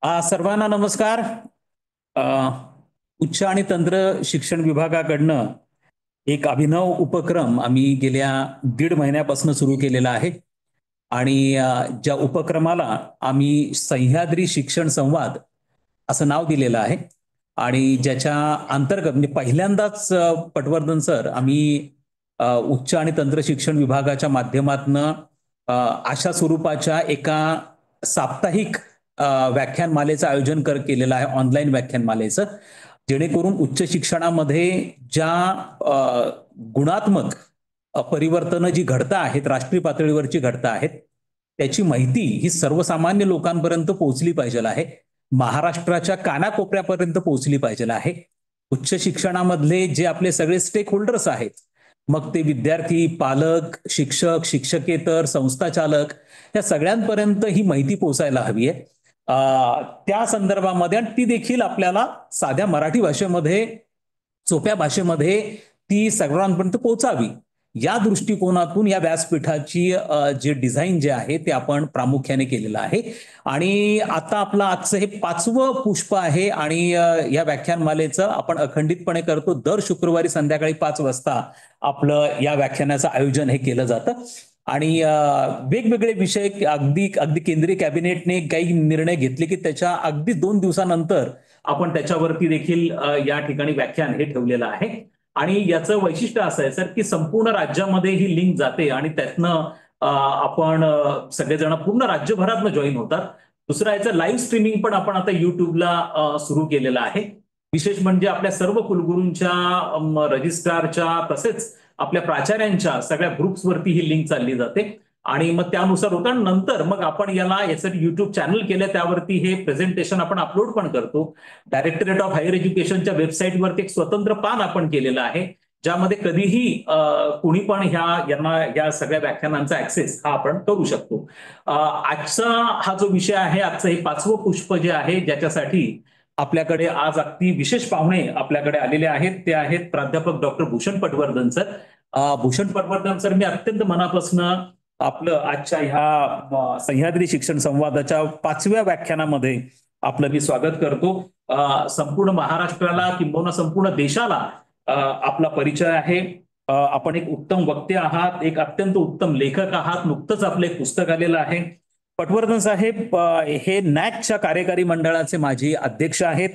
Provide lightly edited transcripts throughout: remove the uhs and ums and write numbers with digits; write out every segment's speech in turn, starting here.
सर्वांना नमस्कार. अ, उच्च आणि तंत्र शिक्षण विभागाकडनं एक अभिनव उपक्रम आम्ही गेल्या 1.5 महिन्यापासून सुरू केलेला आहे आणि ज्या उपक्रमाला आम्ही सह्याद्री शिक्षण संवाद असं नाव दिलेलं आहे आणि ज्याच्या अंतर्गत म्हणजे पहिल्यांदाच पटवर्धन सर आम्ही उच्च आणि तंत्र शिक्षण विभागाच्या माध्यमातनं अशा स्वरूपाच्या एका साप्ताहिक व्याख्यानमालेचं आयोजन केलेलं आहे, ऑनलाईन व्याख्यानमालेचं, जेणेकरून उच्च शिक्षणामध्ये ज्या गुणात्मक परिवर्तनं जी घडत आहेत, राष्ट्रीय पातळीवरची घडत आहेत, त्याची माहिती ही सर्वसामान्य लोकांपर्यंत पोहोचली पाहिजे आहे, महाराष्ट्राच्या कानाकोपऱ्यापर्यंत पोहोचली पाहिजे आहे. उच्च शिक्षणामधले जे आपले सगळे स्टेक होल्डर्स आहेत, मग ते विद्यार्थी, पालक, शिक्षक, शिक्षकेतर, संस्थाचालक, या सगळ्यांपर्यंत ही माहिती पोहोचायला हवी आहे. त्या संदर्भामध्ये आणि ती देखील आपल्याला साध्या मराठी भाषेमध्ये, सोप्या भाषेमध्ये ती सर्वांपर्यंत पोहोचावी, या दृष्टिकोनातून या व्यासपीठाची जे डिझाईन जे आहे ते आपण प्रामुख्याने केलेलं आहे. आणि आता आपलं आजचं हे 5वं पुष्प आहे आणि या व्याख्यानमालेचं आपण अखंडितपणे करतो. दर शुक्रवारी संध्याकाळी 5 वाजता आपलं या व्याख्यानाचं आयोजन हे केलं जातं आणि वेगवेगळे विषय अगदी अगदी केंद्रीय कॅबिनेटने काही निर्णय घेतले की त्याच्या अगदी 2 दिवसानंतर आपण त्याच्यावरती देखील या ठिकाणी व्याख्यान हे ठेवलेलं आहे. आणि याचं वैशिष्ट्य असं आहे सर की संपूर्ण राज्यामध्ये ही लिंक जाते आणि त्यातनं आपण सगळेजण पूर्ण राज्यभरातनं जॉईन होतात. दुसरं याचं लाईव्ह स्ट्रीमिंग पण आपण आता युट्यूबला सुरू केलेलं आहे. विशेष म्हणजे आपल्या सर्व कुलगुरूंच्या, रजिस्ट्रारच्या, तसेच आपल्या प्राचार्यांच्या सगळ्या ग्रुप्सवरती ही लिंक चालली जाते आणि मग त्यानुसार होतं. नंतर मग आपण याचं युट्यूब चॅनल केलं, त्यावरती हे प्रेझेंटेशन आपण अपलोड पण करतो. डायरेक्टरेट ऑफ हायर एज्युकेशनच्या वेबसाईटवरती एक स्वतंत्र पान आपण केलेलं आहे, ज्यामध्ये कधीही कोणी पण या सगळ्या व्याख्यानांचा ऍक्सेस हा आपण करू शकतो. आजचा हा जो विषय आहे, आजचं हे 5वं पुष्प जे आहे, ज्याच्यासाठी आपल्याकडे आज अगदी विशेष पाहुणे आपल्याकडे आलेले आहेत, ते आहेत प्राध्यापक doctor Bhushan Patwardhan sir. Bhushan Patwardhan sir, मी अत्यंत मनापासून आपलं आजच्या ह्या सह्याद्री शिक्षण संवादाच्या 5व्या व्याख्यानामध्ये आपलं मी स्वागत करतो. संपूर्ण महाराष्ट्राला किंबहुना संपूर्ण देशाला आपला परिचय आहे. आपण एक उत्तम वक्ते आहात, एक अत्यंत उत्तम लेखक आहात. नुकतंच आपलं एक पुस्तक आलेलं आहे. पटवर्धन साहेब हे नॅकच्या कार्यकारी मंडळाचे माजी अध्यक्ष आहेत.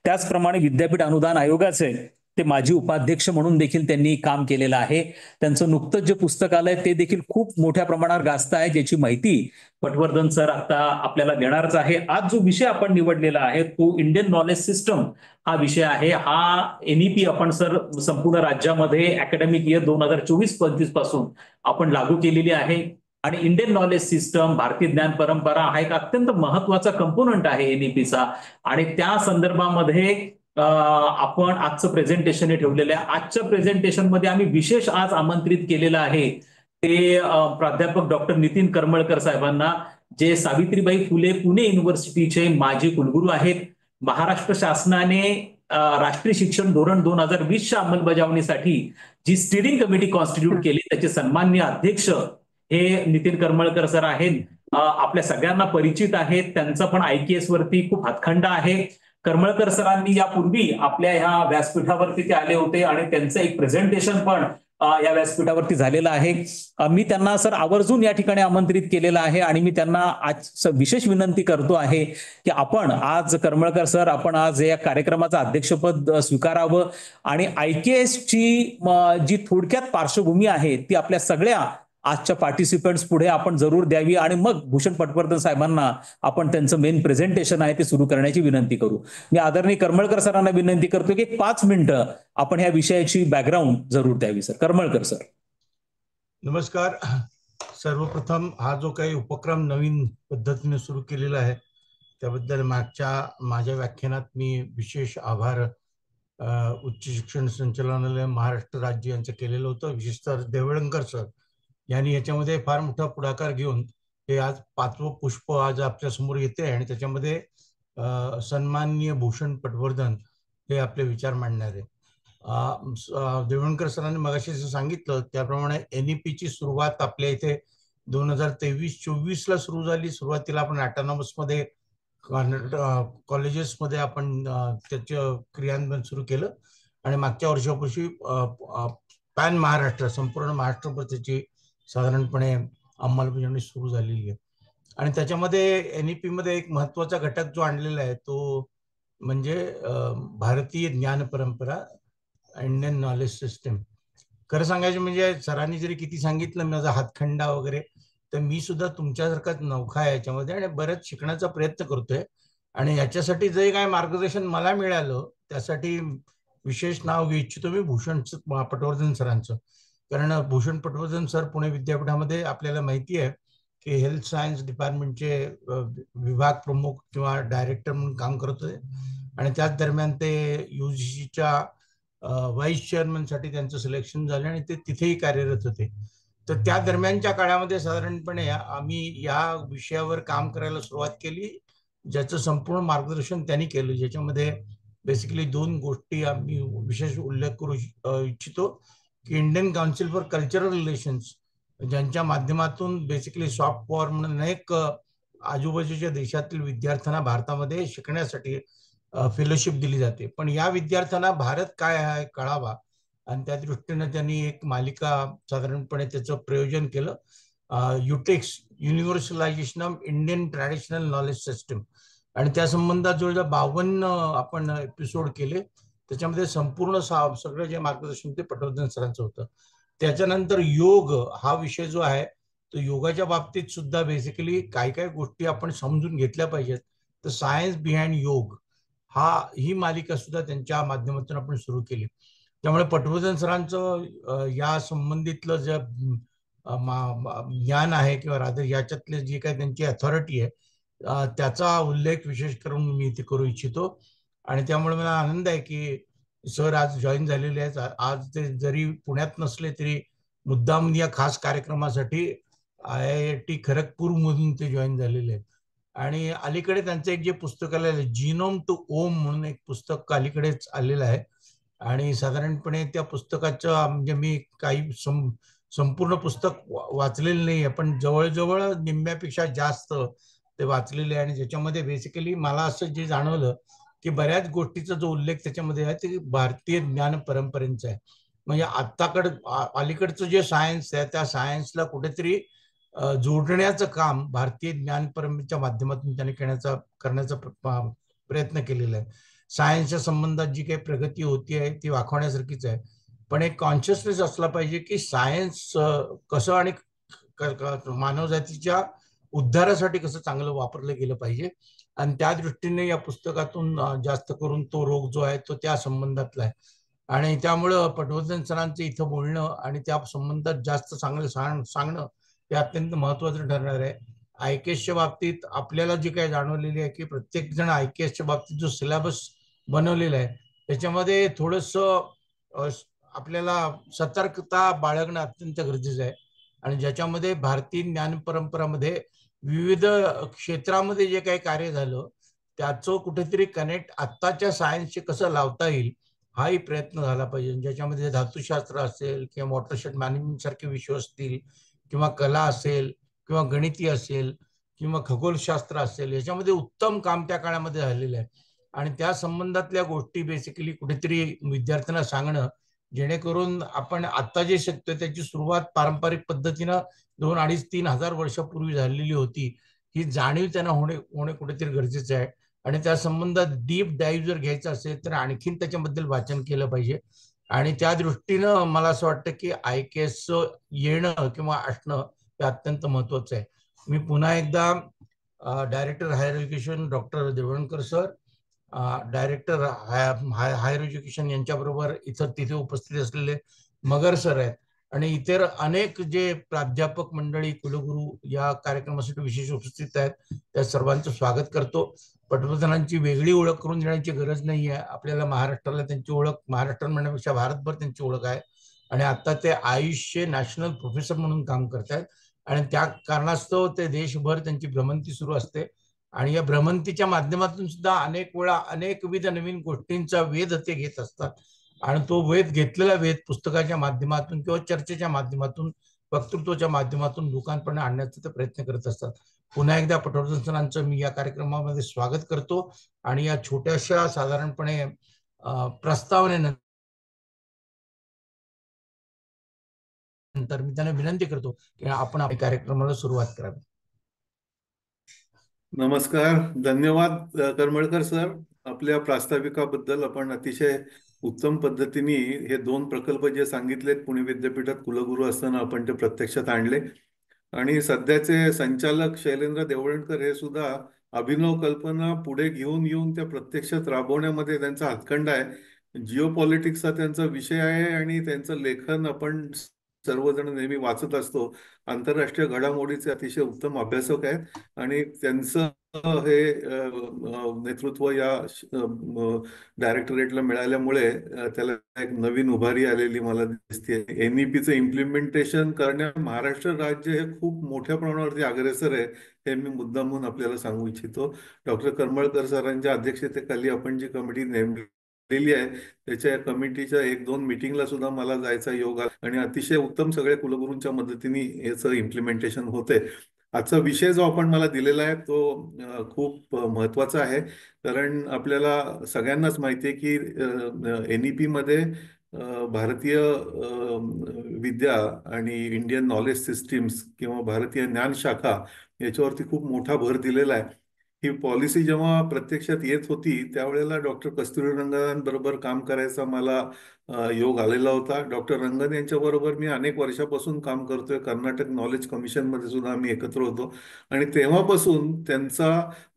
त्याचप्रमाणे विद्यापीठ अनुदान आयोगाचे ते माजी उपाध्यक्ष म्हणून देखील त्यांनी काम केलेलं आहे. त्यांचं नुकतंच जे पुस्तक आलंय ते देखील खूप मोठ्या प्रमाणावर गाजत आहे, ज्याची माहिती पटवर्धन सर आता आपल्याला देणारच आहे. आज जो विषय आपण निवडलेला आहे तो इंडियन नॉलेज सिस्टम हा विषय आहे. हा एनईपी आपण सर संपूर्ण राज्यामध्ये अकॅडमिक इयर 2024-25 पासून आपण लागू केलेली आहे. आणि इंडियन नॉलेज सिस्टम, भारतीय ज्ञान परंपरा हा एक अत्यंत महत्वाचा कंपोनंट आहे एनईपीचा. आणि त्या संदर्भामध्ये आपण आजचं प्रेझेंटेशन हे ठेवलेलं आहे. आजच्या प्रेझेंटेशनमध्ये आम्ही विशेष आज आमंत्रित केलेलं आहे ते प्राध्यापक डॉक्टर नितीन करमळकर साहेबांना, जे सावित्रीबाई फुले पुणे युनिव्हर्सिटीचे माजी कुलगुरू आहेत. महाराष्ट्र शासनाने राष्ट्रीय शिक्षण धोरण 2020च्या अंमलबजावणीसाठी जी स्टिअरिंग कमिटी कॉन्स्टिट्यूट केली, त्याचे सन्माननीय अध्यक्ष हे नितीन करमळकर सर आहेत. आपल्या सगळ्यांना परिचित आहेत, त्यांचा पण IKS वरती खूप हातखंडा आहे. करमळकर सरांनी यापूर्वी आपल्या ह्या व्यासपीठावरती ते आले होते आणि त्यांचं एक प्रेझेंटेशन पण या व्यासपीठावरती झालेलं आहे. मी त्यांना सर आवर्जून या ठिकाणी आमंत्रित केलेलं आहे आणि मी त्यांना आज विशेष विनंती करतो आहे की आपण आज करमळकर सर, आपण आज या कार्यक्रमाचं अध्यक्षपद स्वीकारावं आणि IKS ची जी थोडक्यात पार्श्वभूमी आहे ती आपल्या सगळ्या आजच्या पार्टिसिपंट्स पुढे आपण जरूर द्यावी आणि मग भूषण पटवर्धन साहेबांना आपण त्यांचं मेन प्रेझेंटेशन आहे ते सुरू करण्याची विनंती करू. मी आदरणीय करमळकर सरांना विनंती करतो की 5 मिनिटं आपण ह्या विषयाची बॅकग्राऊंड जरूर द्यावी सर. करमळकर सर. नमस्कार. सर्वप्रथम हा जो काही उपक्रम नवीन पद्धतीने सुरू केलेला आहे त्याबद्दल माझ्या व्याख्यानात मी विशेष आभार उच्च शिक्षण संचालनालय महाराष्ट्र राज्य यांचं केलेलं होतं. विशेषतः देवळंकर सर यांनी याच्यामध्ये फार मोठा पुढाकार घेऊन हे आज 5वं पुष्प आज आपल्या समोर येते आणि त्याच्यामध्ये सन्माननीय भूषण पटवर्धन हे आपले विचार मांडणार आहे. देवळंकर सरांनी मगाशी सांगितलं त्याप्रमाणे NEPची सुरुवात आपल्या इथे 2023-24 ला सुरू झाली. सुरुवातीला आपण ऑटोनॉमस मध्ये कॉलेजेसमध्ये आपण त्याचं क्रियान्वयन सुरू केलं आणि मागच्या वर्षापासून पॅन महाराष्ट्र, संपूर्ण महाराष्ट्रभर त्याची साधारणपणे अंमलबजावणी सुरू झालेली आहे. आणि त्याच्यामध्ये NEP मध्ये एक महत्वाचा घटक जो आणलेला आहे तो म्हणजे भारतीय ज्ञान परंपरा, इंडियन नॉलेज सिस्टम. खरं सांगायचं म्हणजे सरांनी जरी किती सांगितलं माझा हातखंडा वगैरे, तर मी सुद्धा तुमच्यासारखाच नौखा आहे याच्यामध्ये आणि बरेच शिकण्याचा प्रयत्न करतोय. आणि याच्यासाठी जे काय मार्गदर्शन मला मिळालं त्यासाठी विशेष नाव घेऊ इच्छितो मी भूषण पटवर्धन सरांचं. कारण भूषण पटवर्धन सर पुणे विद्यापीठामध्ये आपल्याला माहिती आहे की हेल्थ सायन्स डिपार्टमेंटचे विभाग प्रमुख किंवा डायरेक्टर म्हणून काम करत होते. आणि त्याच दरम्यान ते UGCच्या व्हाईस चेअरमनसाठी त्यांचं सिलेक्शन झालं आणि ते तिथेही कार्यरत होते. तर त्या दरम्यानच्या काळामध्ये साधारणपणे आम्ही या विषयावर काम करायला सुरुवात केली, ज्याचं संपूर्ण मार्गदर्शन त्यांनी केलं. ज्याच्यामध्ये बेसिकली 2 गोष्टी आम्ही विशेष उल्लेख करू इच्छितो की Indian council for cultural relations, ज्यांच्या माध्यमातून बेसिकली सॉफ्ट पॉवर म्हणून अनेक आजूबाजूच्या देशातील विद्यार्थ्यांना भारतामध्ये शिकण्यासाठी फेलोशिप दिली जाते. पण या विद्यार्थ्यांना भारत काय आहे कळावा आणि त्या दृष्टीने त्यांनी एक मालिका साधारणपणे त्याचं प्रयोजन केलं, युटेक्स, universalisation of Indian traditional knowledge system. आणि त्या संबंधात जवळजवळ 52 आपण एपिसोड केले. त्याच्यामध्ये संपूर्ण सगळं जे मार्गदर्शन ते पटवर्धन सरांचं होतं. त्याच्यानंतर योग हा विषय जो आहे तो योगाच्या बाबतीत सुद्धा बेसिकली काय काय गोष्टी आपण समजून घेतल्या पाहिजेत. तर सायन्स बिहाइंड योग ही मालिका सुद्धा त्यांच्या माध्यमातून आपण सुरू केली. त्यामुळे पटवर्धन सरांचं या संबंधितलं जे ज्ञान आहे किंवा रादर याच्यातले जी काही त्यांची अथॉरिटी आहे त्याचा उल्लेख विशेष करून मी इथे करू इच्छितो. आणि त्यामुळे मला आनंद आहे की सर आज जॉईन झालेले आहेत. आज ते जरी पुण्यात नसले तरी मुद्दाम या खास कार्यक्रमासाठी IIT खरगपूरमधून ते जॉईन झालेले आहेत. आणि अलीकडे त्यांचं एक जे पुस्तक आलेलं आहे जीनोम टू ओम म्हणून एक पुस्तक अलीकडेच आलेलं आहे. आणि साधारणपणे त्या पुस्तकाचं म्हणजे मी काही संपूर्ण पुस्तक वाचलेलं नाही, पण जवळजवळ निम्म्यापेक्षा जास्त ते वाचलेले आहे. आणि ज्याच्यामध्ये बेसिकली मला असं जे जाणवलं की बऱ्याच गोष्टीचा जो उल्लेख त्याच्यामध्ये आहे ते भारतीय ज्ञान परंपरेचा आहे. म्हणजे अलीकडचं जे सायन्स आहे त्या सायन्सला कुठेतरी जोडण्याचं काम भारतीय ज्ञान परंपरेच्या माध्यमातून त्याने करण्याचा प्रयत्न केलेला आहे. सायन्सच्या संबंधात जी काही प्रगती होती आहे ती वाखवण्यासारखीच आहे. पण एक कॉन्शियसनेस असला पाहिजे की सायन्स कसं आणि मानवजातीच्या उद्धारासाठी कसं चांगलं वापरलं गेलं पाहिजे. आणि त्या दृष्टीने या पुस्तकातून जास्त करून तो रोग जो आहे तो त्या संबंधातला आहे. आणि त्यामुळं पटवर्धन सरांचं इथं बोलणं आणि त्या संबंधात जास्त चांगलं सांगणं हे अत्यंत महत्वाचं ठरणार आहे. IKSच्या बाबतीत आपल्याला जी काही जाणवलेली आहे की प्रत्येक जण IKSच्या बाबतीत जो सिलेबस बनवलेला आहे त्याच्यामध्ये थोडंसं आपल्याला सतर्कता बाळगणं अत्यंत गरजेचं आहे. आणि ज्याच्यामध्ये भारतीय ज्ञान परंपरामध्ये विविध क्षेत्रामध्ये जे काही कार्य झालं त्याचं कुठेतरी कनेक्ट आत्ताच्या सायन्सशी कसं लावता येईल हाही प्रयत्न झाला पाहिजे. ज्याच्यामध्ये धातुशास्त्र असेल किंवा वॉटरशेड मॅनेजमेंट सारखे विषय असतील किंवा कला असेल किंवा गणिती असेल किंवा खगोलशास्त्र असेल, याच्यामध्ये उत्तम काम त्या काळामध्ये झालेलं आहे. आणि त्या संबंधातल्या गोष्टी बेसिकली कुठेतरी विद्यार्थ्यांना सांगणं, जेणेकरून आपण आता जे शिकतोय त्याची सुरुवात पारंपरिक पद्धतीनं 2,500-3,000 हजार वर्षापूर्वी झालेली होती, ही जाणीव त्यांना होणे कुठेतरी गरजेचं आहे. आणि त्या संबंधात डीप डाईव्ह जर घ्यायचं असेल तर आणखीन त्याच्याबद्दल वाचन केलं पाहिजे. आणि त्या दृष्टीनं मला असं वाटतं की IKS येणं किंवा असणं हे अत्यंत महत्वाचं आहे. मी पुन्हा एकदा director higher education doctor Devalankar sir, director higher education यांच्याबरोबर इथं तिथे उपस्थित असलेले मगर सर आहेत आणि इतर अनेक जे प्राध्यापक मंडळी कुलगुरू या कार्यक्रमासाठी विशेष उपस्थित आहेत, त्या सर्वांचं स्वागत करतो. पटवर्धनांची वेगळी ओळख करून देण्याची गरज नाही आहे. आपल्याला महाराष्ट्राला त्यांची ओळख, महाराष्ट्र म्हणण्यापेक्षा भारतभर त्यांची ओळख आहे. आणि आता ते आयुषचे नॅशनल प्रोफेसर म्हणून काम करतात आणि त्या कारणास्तव ते देशभर त्यांची भ्रमंती सुरू असते. आणि या भ्रमंतीच्या माध्यमातून सुद्धा अनेक वेळा अनेकविध नवीन गोष्टींचा वेध ते घेत असतात. आणि तो वेध घेतलेला वेध पुस्तकाच्या माध्यमातून किंवा चर्चेच्या माध्यमातून वक्तृत्वाच्या माध्यमातून लोकांपर्यंत आणण्याचा ते प्रयत्न करत असतात. पुन्हा एकदा पटवर्धन सरांचं मी या कार्यक्रमामध्ये स्वागत करतो आणि या छोट्याशा साधारणपणे प्रस्तावनेनंतर मी त्यांना विनंती करतो की आपण आपल्या कार्यक्रमाला सुरुवात करावी. नमस्कार, धन्यवाद करमळकर सर. आपल्या प्रास्ताविकाबद्दल आपण अतिशय उत्तम पद्धतीने हे 2 प्रकल्प जे सांगितलेत पुणे विद्यापीठात कुलगुरू असताना आपण ते प्रत्यक्षात आणले. आणि सध्याचे संचालक शैलेंद्र देवळणकर हे सुद्धा अभिनव कल्पना पुढे घेऊन येऊन त्या प्रत्यक्षात राबवण्यामध्ये त्यांचा हातखंडा आहे. जिओपॉलिटिक्सचा त्यांचा विषय आहे आणि त्यांचं लेखन आपण सर्वजण नेहमी वाचत असतो. आंतरराष्ट्रीय घडामोडीचे अतिशय उत्तम अभ्यासक आहेत आणि त्यांचं हे नेतृत्व या डायरेक्टरेटला मिळाल्यामुळे त्याला एक नवीन उभारी आलेली मला दिसते. NEPचं इम्प्लिमेंटेशन करण्यात महाराष्ट्र राज्य हे खूप मोठ्या प्रमाणावरती अग्रेसर आहे, हे मी मुद्दामून आपल्याला सांगू इच्छितो. डॉक्टर करमळकर सरांच्या अध्यक्षतेखाली आपण जी कमिटी नेमलेली आहे त्याच्या कमिटीच्या 1-2 मिटिंगला सुद्धा मला जायचा योग आला आणि अतिशय उत्तम सगळ्या कुलगुरूंच्या मदतीने याचं इम्प्लिमेंटेशन होते. आजचा विषय जो आपण मला दिलेला आहे तो खूप महत्वाचा आहे, कारण आपल्याला सगळ्यांनाच माहिती आहे की NEP मध्ये भारतीय विद्या आणि इंडियन नॉलेज सिस्टीम्स किंवा भारतीय ज्ञान शाखा याच्यावरती खूप मोठा भर दिलेला आहे. ही पॉलिसी जेव्हा प्रत्यक्षात येत होती त्यावेळेला डॉक्टर कस्तुरीरंगन बरोबर काम करायचा मला योग आलेला होता. डॉक्टर रंगन यांच्याबरोबर मी अनेक वर्षापासून काम करतोय. कर्नाटक नॉलेज कमिशन मध्ये सुद्धा आम्ही एकत्र होतो आणि तेव्हापासून त्यांचा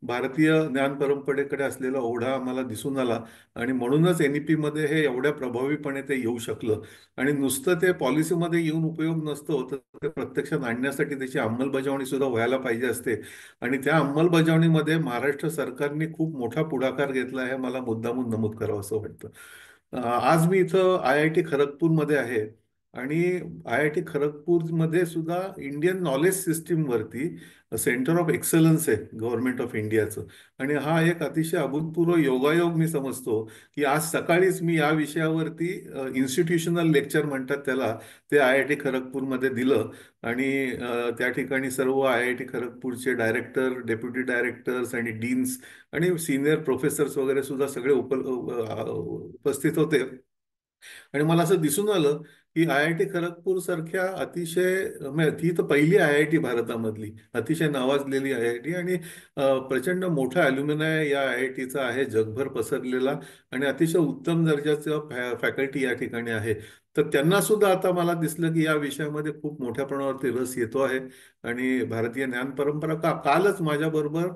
भारतीय ज्ञान परंपरेकडे असलेला ओढा आम्हाला दिसून आला आणि म्हणूनच NEP मध्ये हे एवढ्या प्रभावीपणे ते येऊ शकलं. आणि नुसतं ते पॉलिसीमध्ये येऊन उपयोग नसतो, तर ते प्रत्यक्षात आणण्यासाठी त्याची अंमलबजावणी सुद्धा व्हायला पाहिजे असते आणि त्या अंमलबजावणीमध्ये महाराष्ट्र सरकारने खूप मोठा पुढाकार घेतला आहे, मला मुद्दामून नमूद करावं असं वाटतं. आज मी इथं IIT खरगपूरमध्ये आहे आणि IIT खरगपूरमध्ये सुद्धा इंडियन नॉलेज सिस्टीम वरती सेंटर ऑफ एक्सलन्स आहे गव्हर्नमेंट ऑफ इंडियाचं. आणि हा एक अतिशय अभूतपूर्व योगायोग मी समजतो की आज सकाळीच मी या विषयावरती इन्स्टिट्यूशनल लेक्चर म्हणतात त्याला, ते IIT खरगपूरमध्ये दिलं आणि त्या ठिकाणी सर्व IIT खरगपूरचे डायरेक्टर, डेप्युटी डायरेक्टर्स आणि डीन्स आणि सिनियर प्रोफेसर्स वगैरे सुद्धा सगळे उपस्थित होते. आणि मला असं दिसून आलं की IIT खरगपूर सारख्या अतिशय म्हणजे ती तर पहिली IIT भारतामधली अतिशय नावाजलेली IIT आणि प्रचंड मोठा अल्युमिनाय या IITचा आहे, जगभर पसरलेला आणि अतिशय उत्तम दर्जाचं फॅकल्टी या ठिकाणी आहे. तर त्यांना सुद्धा आता मला दिसलं की या विषयामध्ये खूप मोठ्या प्रमाणावरती रस येतो आहे आणि भारतीय ज्ञान परंपरा कालच माझ्याबरोबर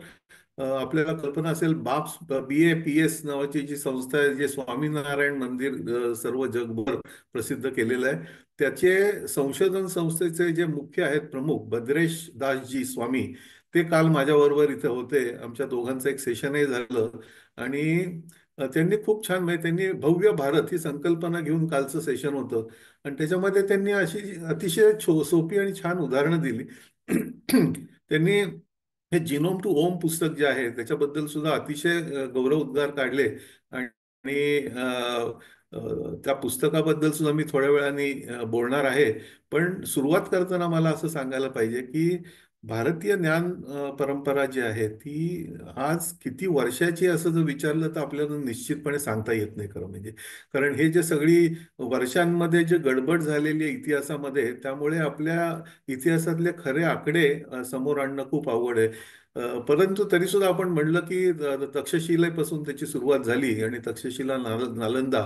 आपल्याला कल्पना असेल बाप्स BAPS नावाची जी संस्था आहे, जे स्वामीनारायण मंदिर सर्व जगभर प्रसिद्ध केलेलं आहे, त्याचे संशोधन संस्थेचे जे मुख्य आहेत प्रमुख भद्रेश दासजी स्वामी, ते काल माझ्याबरोबर इथे होते. आमच्या दोघांचं एक सेशनही झालं आणि त्यांनी खूप छान म्हणजे त्यांनी भव्य भारत ही संकल्पना घेऊन कालचं सेशन होतं आणि त्याच्यामध्ये त्यांनी अशी अतिशय सोपी आणि छान उदाहरणं दिली. त्यांनी हे जिनोम टू ओम पुस्तक जे आहे त्याच्याबद्दल सुद्धा अतिशय गौरव उद्गार काढले आणि त्या पुस्तकाबद्दल सुद्धा मी थोड्या वेळाने बोलणार आहे. पण सुरुवात करताना मला असं सांगायला पाहिजे की भारतीय ज्ञान परंपरा जी आहे ती आज किती वर्षाची असं जर विचारलं तर आपल्याला निश्चितपणे सांगता येत नाही खरं म्हणजे. कारण हे जे सगळी वर्षांमध्ये जे गडबड झालेली आहे इतिहासामध्ये, त्यामुळे आपल्या इतिहासातले खरे आकडे समोर आणणं खूप अवघड आहे. परंतु तरी सुद्धा आपण म्हणलं की तक्षशिलेपासून त्याची सुरुवात झाली आणि तक्षशिला नालंदा,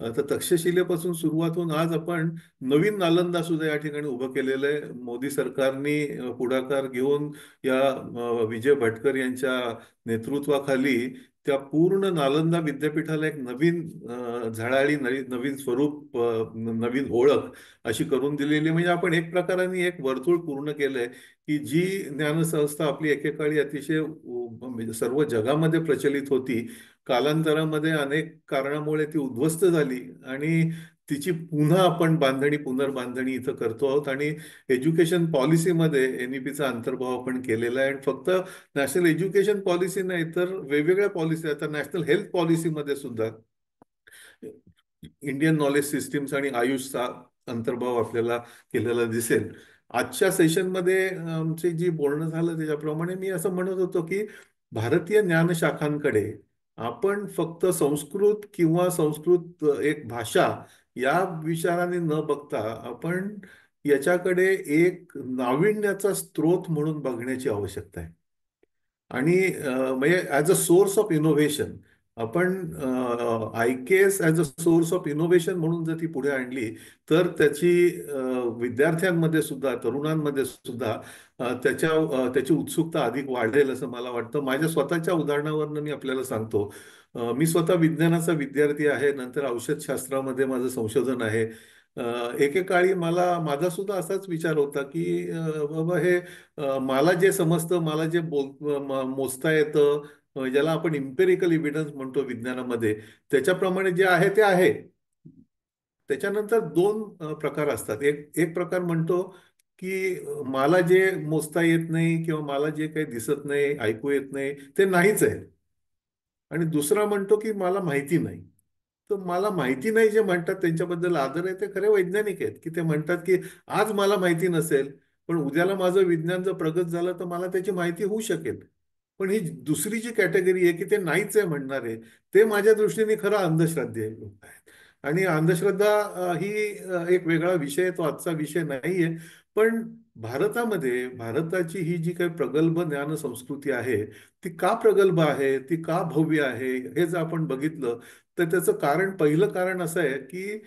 तर तक्षशिलेपासून सुरुवात होऊन आज आपण नवीन नालंदा सुद्धा या ठिकाणी उभं केलेलं आहे. मोदी सरकारने पुढाकार घेऊन या विजय भटकर यांच्या नेतृत्वाखाली त्या पूर्ण नालंदा विद्यापीठाला एक नवीन झळाळी, नवीन स्वरूप, नवीन ओळख अशी करून दिलेली. म्हणजे आपण एक प्रकाराने एक वर्तुळ पूर्ण केलंय की जी ज्ञानसंस्था आपली एकेकाळी अतिशय म्हणजे सर्व जगामध्ये प्रचलित होती, कालांतरामध्ये अनेक कारणामुळे ती उद्ध्वस्त झाली आणि तिची पुन्हा आपण पुनर्बांधणी इथं करतो आहोत. आणि एज्युकेशन पॉलिसीमध्ये NEPचा अंतर्भाव आपण केलेला आहे. आणि फक्त नॅशनल एज्युकेशन पॉलिसी नाही तर वेगवेगळ्या पॉलिसी, आता नॅशनल हेल्थ पॉलिसीमध्ये सुद्धा इंडियन नॉलेज सिस्टीम्स आणि आयुषचा अंतर्भाव आपल्याला केलेला दिसेल. आजच्या सेशनमध्ये आमचे जी बोलणं झालं त्याच्याप्रमाणे मी असं म्हणत होतो की भारतीय ज्ञानशाखांकडे आपण फक्त संस्कृत किंवा संस्कृत एक भाषा या विचाराने न बघता आपण याच्याकडे एक नाविन्याचा स्रोत म्हणून बघण्याची आवश्यकता आहे. आणि म्हणजे as a source of innovation आपण IKS as a source of innovation म्हणून जर ती पुढे आणली तर त्याची विद्यार्थ्यांमध्ये सुद्धा तरुणांमध्ये सुद्धा त्याची उत्सुकता अधिक वाढेल असं मला वाटतं. माझ्या स्वतःच्या उदाहरणावरनं मी आपल्याला सांगतो. मी स्वतः विज्ञानाचा विद्यार्थी आहे, नंतर औषधशास्त्रामध्ये माझं संशोधन आहे. एकेकाळी माझा सुद्धा असाच विचार होता की बाबा हे मला जे समजतं, मला जे मोजता येतं, ज्याला आपण इम्पेरिकल इव्हिडन्स म्हणतो विज्ञानामध्ये, त्याच्याप्रमाणे जे आहे ते आहे. त्याच्यानंतर दोन प्रकार असतात. एक एक प्रकार म्हणतो की मला जे मोजता येत नाही किंवा मला जे काही दिसत नाही, ऐकू येत नाही, ते नाहीच आहे. आणि दुसरा म्हणतो की मला माहिती नाही. तर मला माहिती नाही जे म्हणतात त्यांच्याबद्दल आदर आहे, ते खरे वैज्ञानिक आहेत की ते म्हणतात की आज मला माहिती नसेल, पण उद्याला माझं विज्ञान जर प्रगत झालं तर मला त्याची माहिती होऊ शकेल. पण ही दुसरी जी कॅटेगरी आहे की ते नाहीच आहे म्हणणारे, ते माझ्या दृष्टीने खरं अंधश्रद्धे लोक आहेत. आणि अंधश्रद्धा ही एक वेगळा विषय आहे, तो आजचा विषय नाहीये. पण भारताची ही जी काही प्रगल्भ ज्ञान संस्कृती आहे, ती का प्रगल्भ आहे, ती का भव्य आहे, हे जर आपण बघितलं तर त्याचं पहिलं कारण असं आहे की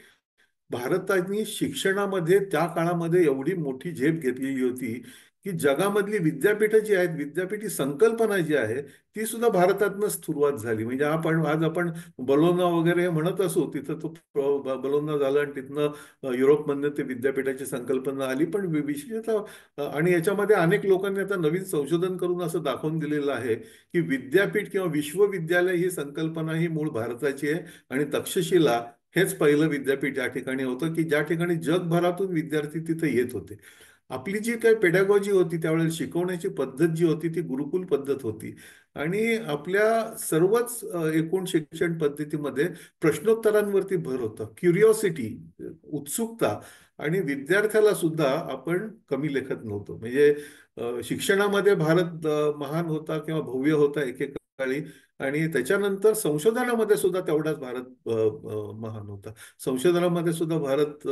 भारताने शिक्षणामध्ये त्या काळामध्ये एवढी मोठी झेप घेतलेली होती की जगामधली विद्यापीठं जी आहेत, विद्यापीठी संकल्पना जी आहे, ती सुद्धा भारतातनं सुरुवात झाली. म्हणजे आज आपण बलोना वगैरे हे म्हणत असू, तिथं तो बलोना झालं आणि तिथनं युरोपमधनं ते विद्यापीठाची संकल्पना आली. पण विशेषतः आणि याच्यामध्ये अनेक लोकांनी आता नवीन संशोधन करून असं दाखवून दिलेलं आहे की विद्यापीठ किंवा विश्वविद्यालय ही संकल्पना ही मूळ भारताची आहे. आणि तक्षशिला हेच पहिलं विद्यापीठ या ठिकाणी होतं की ज्या ठिकाणी जगभरातून विद्यार्थी तिथे येत होते. आपली जी काही पेडॅगॉजी होती त्यावेळेला शिकवण्याची पद्धत जी होती ती गुरुकुल पद्धत होती. आणि आपल्या सर्वच एकूण शिक्षण पद्धतीमध्ये प्रश्नोत्तरांवरती भर होता, क्युरिओसिटी, उत्सुकता. आणि विद्यार्थ्याला सुद्धा आपण कमी लेखत नव्हतो. म्हणजे शिक्षणामध्ये भारत महान होता किंवा भव्य होता एकेकाळी. आणि त्याच्यानंतर संशोधनामध्ये सुद्धा तेवढाच भारत महान होता. संशोधनामध्ये सुद्धा भारत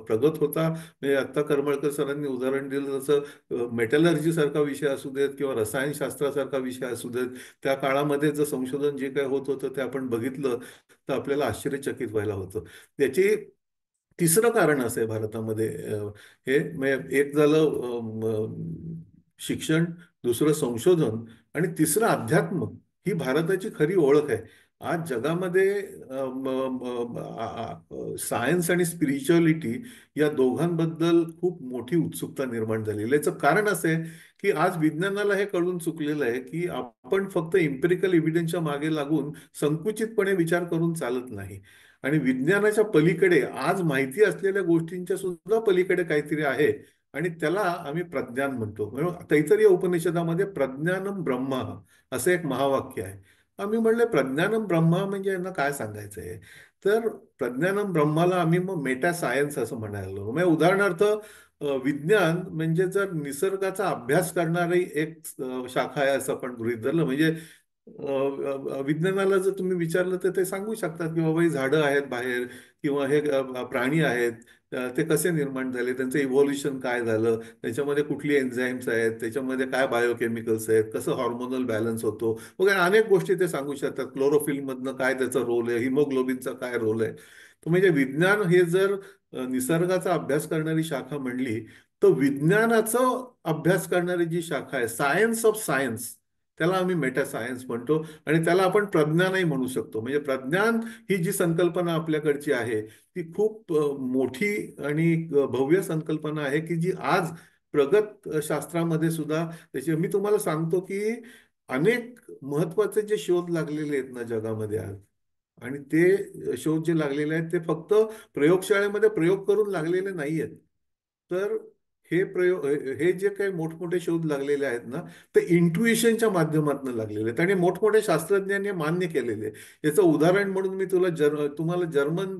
प्रगत होता. म्हणजे आत्ता करमळकर सरांनी उदाहरण दिलं तसं मेटलर्जी सारखा विषय असू देत किंवा रसायनशास्त्रासारखा विषय असू देत, त्या काळामध्ये जर संशोधन जे काय होत होतं ते आपण बघितलं तर आपल्याला आश्चर्यचकित व्हायला होतं. त्याची तिसरं कारण असं आहे भारतामध्ये, हे म्हणजे एक झालं शिक्षण, दुसरं संशोधन, आणि तिसरं अध्यात्म. ही भारताची खरी ओळख आहे. आज जगामध्ये सायन्स आणि स्पिरिच्युअलिटी या दोघांबद्दल खूप मोठी उत्सुकता निर्माण झालेली आहे. याचं कारण असं आहे की आज विज्ञानाला हे कळून चुकलेलं आहे की आपण फक्त इम्पेरिकल एव्हिडन्सच्या मागे लागून संकुचितपणे विचार करून चालत नाही. आणि विज्ञानाच्या पलीकडे आज माहिती असलेल्या गोष्टींच्या सुद्धा पलीकडे काहीतरी आहे. आणि त्याला आम्ही प्रज्ञान म्हणतो. तैत्तिरीय उपनिषदामध्ये प्रज्ञानम ब्रह्मा असं एक महावाक्य आहे. आम्ही म्हणले प्रज्ञानम ब्रह्मा म्हणजे यांना काय सांगायचंय. तर प्रज्ञानम ब्रह्माला आम्ही मग मेटा सायन्स असं म्हणायला लागलो. म्हणजे उदाहरणार्थ विज्ञान म्हणजे जर निसर्गाचा अभ्यास करणारी एक शाखा आहे असं आपण गृहीत धरलं. म्हणजे विज्ञानाला जर तुम्ही विचारलं तर ते सांगू शकतात की बाबा ही झाडं आहेत बाहेर किंवा हे प्राणी आहेत, ते कसे निर्माण झाले, त्यांचं इव्हॉल्युशन काय झालं, त्याच्यामध्ये कुठली एन्झाईम्स आहेत, त्याच्यामध्ये काय बायोकेमिकल्स आहेत, कसं हॉर्मोनल बॅलन्स होतो वगैरे अनेक गोष्टी ते सांगू शकतात. क्लोरोफिल मधनं काय त्याचा रोल आहे, हिमोग्लोबिनचा काय रोल आहे. तर म्हणजे विज्ञान हे जर निसर्गाचा अभ्यास करणारी शाखा म्हणली तर विज्ञानाचा अभ्यास करणारी जी शाखा आहे, सायन्स ऑफ सायन्स, त्याला आम्ही मेटा सायन्स म्हणतो. आणि त्याला आपण प्रज्ञानही म्हणू शकतो. म्हणजे प्रज्ञान ही जी संकल्पना आपल्याकडची आहे ती खूप मोठी आणि भव्य संकल्पना आहे की जी आज प्रगत शास्त्रामध्ये सुद्धा त्याची मी तुम्हाला सांगतो की अनेक महत्वाचे जे शोध लागलेले आहेत ना जगामध्ये आज, आणि ते शोध जे लागलेले आहेत ते फक्त प्रयोगशाळेमध्ये प्रयोग करून लागलेले नाही आहेत. तर हे जे काही मोठमोठे शोध लागलेले आहेत ना, ते इंट्युएशनच्या माध्यमातून लागलेले आहेत आणि मोठमोठे शास्त्रज्ञांनी मान्य केलेले. याचं उदाहरण म्हणून मी तुम्हाला जर्मन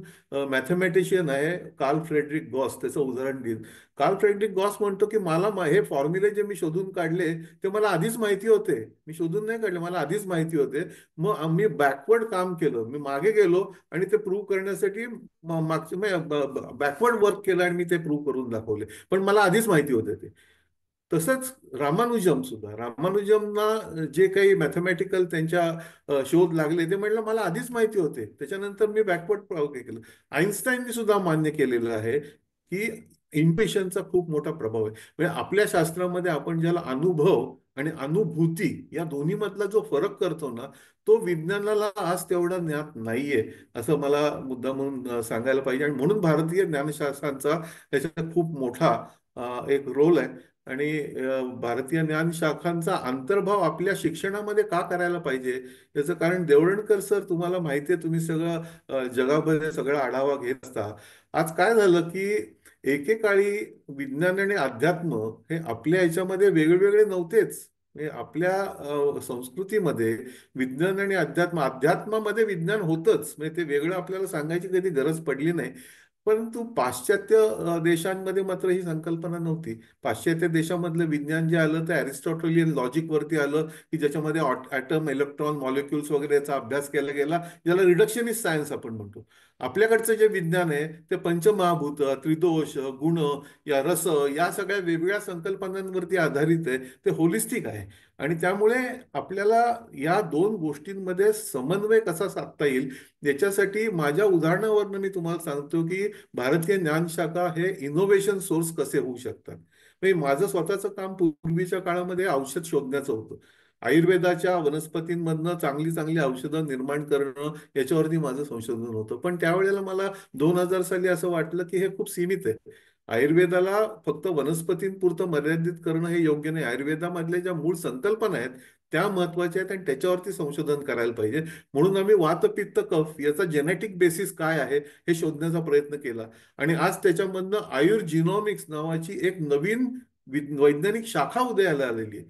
मॅथमॅटिशियन आहे कार्ल फ्रेडरिक गॉस, त्याचं उदाहरण देईन. कार्ल फ्रेडरिक गॉस म्हणतो की मला हे फॉर्म्युले जे मी शोधून काढले ते मला आधीच माहिती होते. मी शोधून नाही काढले, मला आधीच माहिती होते. मग आम्ही बॅकवर्ड काम केलं, मी मागे गेलो आणि ते प्रूव्ह करण्यासाठी मागचे बॅकवर्ड वर्क केलं आणि मी ते प्रूव्ह करून दाखवले. पण मला आधीच माहिती होते ते. तसंच रामानुजम सुद्धा, रामानुजमना जे काही मॅथमॅटिकल त्यांच्या शोध लागले ते म्हटलं मला आधीच माहिती होते, त्याच्यानंतर मी बॅकवर्ड केलं. आईन्स्टाईननी सुद्धा मान्य केलेलं आहे की इम्प्रेशनचा खूप मोठा प्रभाव आहे. म्हणजे आपल्या शास्त्रामध्ये आपण ज्याला अनुभव आणि अनुभूती या दोन्ही मधला जो फरक करतो ना, तो विज्ञानाला आज तेवढा ज्ञात नाहीये, असं मला मुद्दा म्हणून सांगायला पाहिजे. आणि म्हणून भारतीय ज्ञानशास्त्रांचा त्याच्यात खूप मोठा एक रोल आहे. आणि भारतीय ज्ञान शाखांचा अंतर्भाव आपल्या शिक्षणामध्ये का करायला पाहिजे याचं कारण देवळणकर सर, तुम्हाला माहिती आहे, तुम्ही सगळं जगामध्ये सगळा आढावा घेत असता. आज काय झालं की एकेकाळी विज्ञान आणि अध्यात्म हे आपल्या याच्यामध्ये वेगवेगळे नव्हतेच. म्हणजे आपल्या संस्कृतीमध्ये विज्ञान आणि अध्यात्मामध्ये विज्ञान होतच, म्हणजे ते वेगळं आपल्याला सांगायची कधी गरज पडली नाही. परंतु पाश्चात्य देशांमध्ये मात्र ही संकल्पना नव्हती. पाश्चात्य देशामधलं विज्ञान जे आलं ते अरिस्टॉटलियन लॉजिक वरती आलं, की ज्याच्यामध्ये ॲटम, इलेक्ट्रॉन, मॉलिक्युल्स वगैरे याचा अभ्यास केला गेला, ज्याला रिडक्शनिस्ट सायन्स आपण म्हणतो. आपल्याकडचं जे विज्ञान आहे ते पंचमहाभूत, त्रिदोष, गुण, या रस, या सगळ्या वेगवेगळ्या संकल्पनांवरती आधारित आहे. ते होलिस्टिक आहे. आणि त्यामुळे आपल्याला या दोन गोष्टींमध्ये समन्वय कसा साधता येईल याच्यासाठी माझ्या उदाहरणावरनं मी तुम्हाला सांगतो की भारतीय ज्ञानशाखा हे इनोव्हेशन सोर्स कसे होऊ शकतात. म्हणजे माझं स्वतःचं काम पूर्वीच्या काळामध्ये औषध शोधण्याचं होतं. आयुर्वेदाच्या वनस्पतींमधनं चांगली चांगली औषधं निर्माण करणं याच्यावरती माझं संशोधन होतं. पण त्यावेळेला मला 2000 साली असं वाटलं की हे खूप सीमित आहे. आयुर्वेदाला फक्त वनस्पतींपुरतं मर्यादित करणं हे योग्य नाही. आयुर्वेदामधल्या ज्या मूळ संकल्पना आहेत त्या महत्वाच्या आहेत आणि त्याच्यावरती संशोधन करायला पाहिजे. म्हणून आम्ही वात, पित्त, कफ याचा जेनेटिक बेसिस काय आहे हे शोधण्याचा प्रयत्न केला. आणि आज त्याच्यामधनं आयुर्जिनॉमिक्स नावाची एक नवीन वैज्ञानिक शाखा उदयाला आलेली आहे.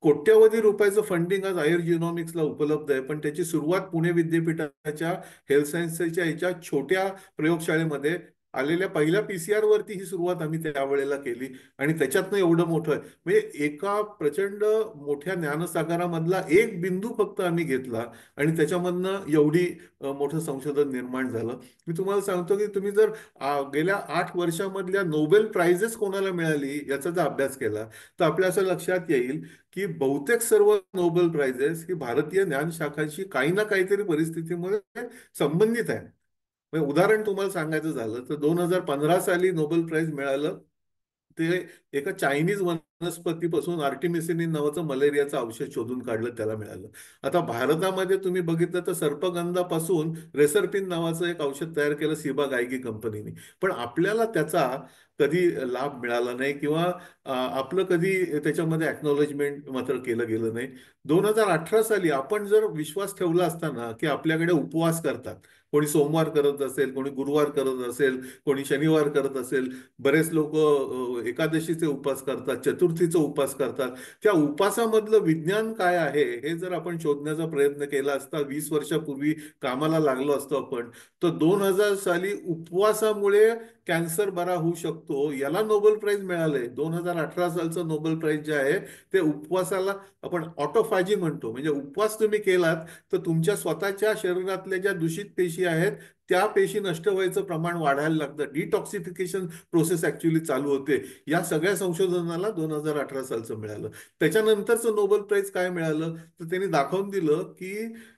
कोट्यवधी रुपयाचं फंडिंग आज आयुर्जिनॉमिक्सला उपलब्ध आहे. पण त्याची सुरुवात पुणे विद्यापीठाच्या हेल्थ सायन्सेसच्या याच्या छोट्या प्रयोगशाळेमध्ये आलेल्या पहिल्या PCR वरती ही सुरुवात आम्ही त्यावेळेला केली. आणि त्याच्यातनं एवढं मोठं आहे, म्हणजे एका प्रचंड मोठ्या ज्ञानसागरामधला एक बिंदू फक्त आम्ही घेतला आणि त्याच्यामधनं एवढी मोठं संशोधन निर्माण झालं. मी तुम्हाला सांगतो की तुम्ही जर गेल्या 8 वर्षामधल्या नोबेल प्राइजेस कोणाला मिळाली याचा जर अभ्यास केला तर आपल्या असं लक्षात येईल की बहुतेक सर्व नोबेल प्राइजेस ही भारतीय ज्ञान शाखांशी काही ना काहीतरी परिस्थितीमध्ये संबंधित आहे. म्हणजे उदाहरण तुम्हाला सांगायचं झालं तर 2015 साली नोबेल प्राइज मिळालं ते एका चायनीज वनस्पतीपासून आर्टिमिसिनिन नावाचं मलेरियाचं औषध शोधून काढलं, त्याला मिळालं. आता भारतामध्ये तुम्ही बघितलं तर सर्पगंधापासून रेसरपिन नावाचं एक औषध तयार केलं सिबा गायगी कंपनीने. पण आपल्याला त्याचा कधी लाभ मिळाला नाही किंवा आपलं कधी त्याच्यामध्ये एक्नॉलेजमेंट मात्र केलं गेलं नाही. 2018 साली आपण जर विश्वास ठेवला असताना की आपल्याकडे उपवास करतात, कोणी सोमवार करत असेल, कोणी गुरुवार करत असेल, कोणी शनिवार करत असेल, बरेच लोक एकादशीचे उपास करतात, चतुर्थीचे उपास करतात, त्या उपासामधलं विज्ञान काय आहे हे जर आपण शोधण्याचा प्रयत्न केला असता 20 वर्षापूर्वी कामाला लागलो असतो आपण, तर 2000 साली उपवासामुळे कॅन्सर बरा होऊ शकतो याला नोबेल प्राइज मिळालंय. 2018 सालचं नोबेल प्राइज जे आहे ते उपवासाला आपण ऑटोफॅजी म्हणतो. म्हणजे उपवास तुम्ही केलात तर तुमच्या स्वतःच्या शरीरातल्या ज्या दूषित पेशी आहेत त्या पेशी नष्ट व्हायचं प्रमाण वाढायला लागतं. डिटॉक्सिफिकेशन प्रोसेस ऍक्च्युली चालू होते. या सगळ्या संशोधनाला 2018 सालचं मिळालं. त्याच्यानंतरचं नोबेल प्राइज काय मिळालं तर त्यांनी दाखवून दिलं की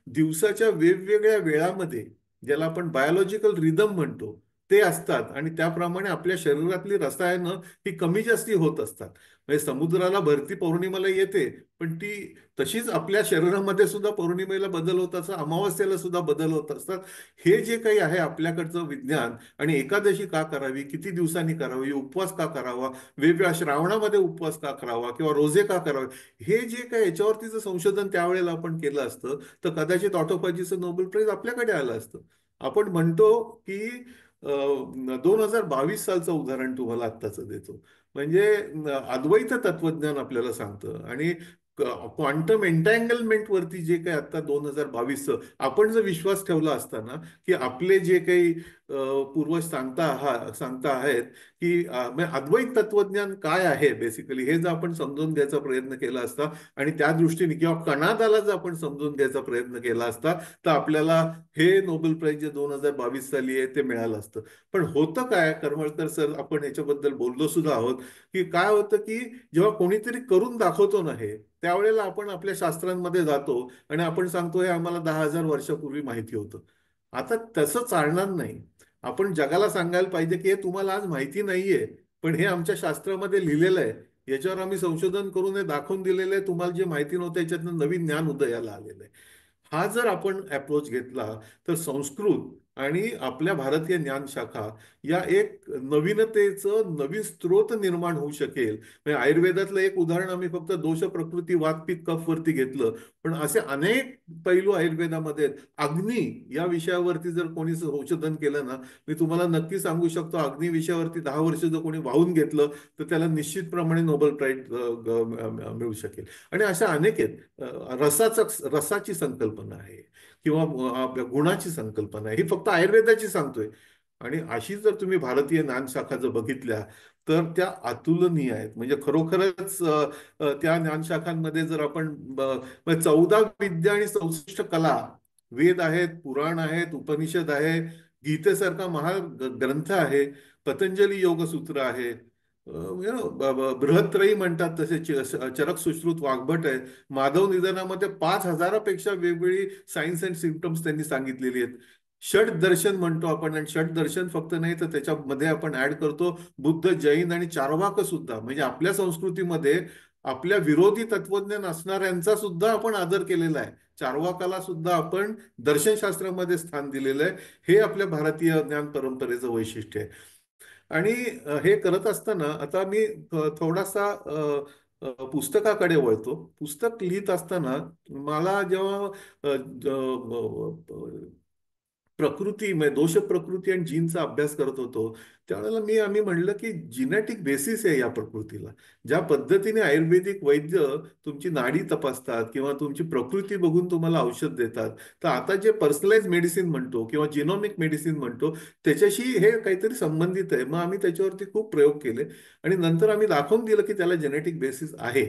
दिवसाच्या वेगवेगळ्या वेळामध्ये, ज्याला आपण बायोलॉजिकल रिदम म्हणतो, ते असतात आणि त्याप्रमाणे आपल्या शरीरातली रसायनं ही कमी जास्ती होत असतात. म्हणजे समुद्राला भरती पौर्णिमेला येते, पण ती तशीच आपल्या शरीरामध्ये सुद्धा पौर्णिमेला बदल होत असतात, अमावस्येला सुद्धा बदल होत असतात. हे जे काही आहे आपल्याकडचं विज्ञान, आणि एकादशी का करावी, किती दिवसांनी करावी, उपवास का करावा, वेगवेगळ्या श्रावणामध्ये उपवास का करावा किंवा रोजे का करावे, हे जे काही याच्यावरतीचं संशोधन त्यावेळेला आपण केलं असतं तर कदाचित ऑटोफॅजीचं नोबेल प्राइज आपल्याकडे आलं असतं. आपण म्हणतो की 2022 सालचं उदाहरण तुम्हाला आत्ताचं देतो. म्हणजे अद्वैत तत्वज्ञान आपल्याला सांगतं आणि क्वांटम एन्टँगलमेंट वरती जे काही आता 2022 आपण जर विश्वास ठेवला असताना की आपले जे काही पूर्वज सांगता आहेत की म्हणजे अद्वैत तत्वज्ञान काय आहे बेसिकली हे जर आपण समजून घ्यायचा प्रयत्न केला असता आणि त्या दृष्टीने किंवा कणादाला जर आपण समजून घ्यायचा प्रयत्न केला असता तर आपल्याला हे नोबेल प्राइज जे 2022 साली आहे ते मिळालं असतं. पण होतं काय, करमळकर सर आपण ह्याच्याबद्दल बोललो सुद्धा आहोत, की काय होतं की जेव्हा कोणीतरी करून दाखवतो ना हे, त्यावेळेला आपण आपल्या शास्त्रांमध्ये जातो आणि आपण सांगतो हे आम्हाला 10,000 वर्षापूर्वी माहिती होतं. आता तसं चालणार नाही. आपण जगाला सांगायला पाहिजे की हे तुम्हाला आज माहिती नाहीये, पण हे आमच्या शास्त्रामध्ये लिहिलेलं आहे, याच्यावर आम्ही संशोधन करून हे दाखवून दिलेलं आहे, तुम्हाला जे माहिती नव्हतं याच्यातनं नवीन ज्ञान उदयाला आलेलं आहे. हा जर आपण अप्रोच घेतला तर संस्कृत आणि आपल्या भारतीय ज्ञानशाखा या एक नवीनतेचं नवीन स्रोत निर्माण होऊ शकेल. म्हणजे आयुर्वेदातलं एक उदाहरण आम्ही फक्त दोष प्रकृती वात पित्त कफ वरती घेतलं, पण असे अनेक पैलू आयुर्वेदामध्ये आहेत. अग्नी या विषयावरती जर कोणी संशोधन केलं ना, मी तुम्हाला नक्की सांगू शकतो अग्नी विषयावरती 10 वर्ष जर कोणी वाहून घेतलं तर त्याला निश्चितप्रमाणे नोबेल प्राइज मिळू शकेल. आणि अशा अनेक आहेत. रसाची संकल्पना आहे किंवा गुणाची संकल्पना आहे, ही फक्त आयुर्वेदाची सांगतोय. आणि अशी जर तुम्ही भारतीय ज्ञानशाखा जर बघितल्या तर त्या अतुलनीय आहेत. म्हणजे खरोखरच त्या ज्ञानशाखांमध्ये जर आपण 14 विद्या आणि 64 कला, वेद आहेत, पुराण आहेत, उपनिषद आहे, गीतेसारखा ग्रंथ आहे, पतंजली योगसूत्र आहे, बृहत्रयी म्हणतात तसे चरक सुश्रुत वाग्भट आहे. माधव निधनामध्ये 5,000पेक्षा वेगवेगळी सायन्स अँड सिम्पटम्स त्यांनी सांगितलेली आहेत. षट दर्शन म्हणतो आपण, आणि षट दर्शन फक्त नाही तर त्याच्यामध्ये आपण ऍड करतो बुद्ध, जैन आणि चार्वाक सुद्धा. म्हणजे आपल्या संस्कृतीमध्ये आपल्या विरोधी तत्वज्ञान असणाऱ्यांचा सुद्धा आपण आदर केलेला आहे. चार्वाकाला सुद्धा आपण दर्शनशास्त्रामध्ये स्थान दिलेलं आहे. हे आपल्या भारतीय ज्ञान परंपरेचं वैशिष्ट्य आहे. आणि हे करत असताना आता मी थोडासा पुस्तकाकडे वळतो. पुस्तक लिहित असताना मला जेव्हा प्रकृती म्हणजे दोष प्रकृती आणि जीनचा अभ्यास करत होतो त्यावेळेला आम्ही म्हणलं की जिनेटिक बेसिस आहे या प्रकृतीला. ज्या पद्धतीने आयुर्वेदिक वैद्य तुमची नाडी तपासतात किंवा तुमची प्रकृती बघून तुम्हाला औषध देतात, तर आता जे पर्सनलाइज मेडिसिन म्हणतो किंवा जिनोमिक मेडिसिन म्हणतो त्याच्याशी हे काहीतरी संबंधित आहे. मग आम्ही त्याच्यावरती खूप प्रयोग केले आणि नंतर आम्ही दाखवून दिलं की त्याला जेनेटिक बेसिस आहे.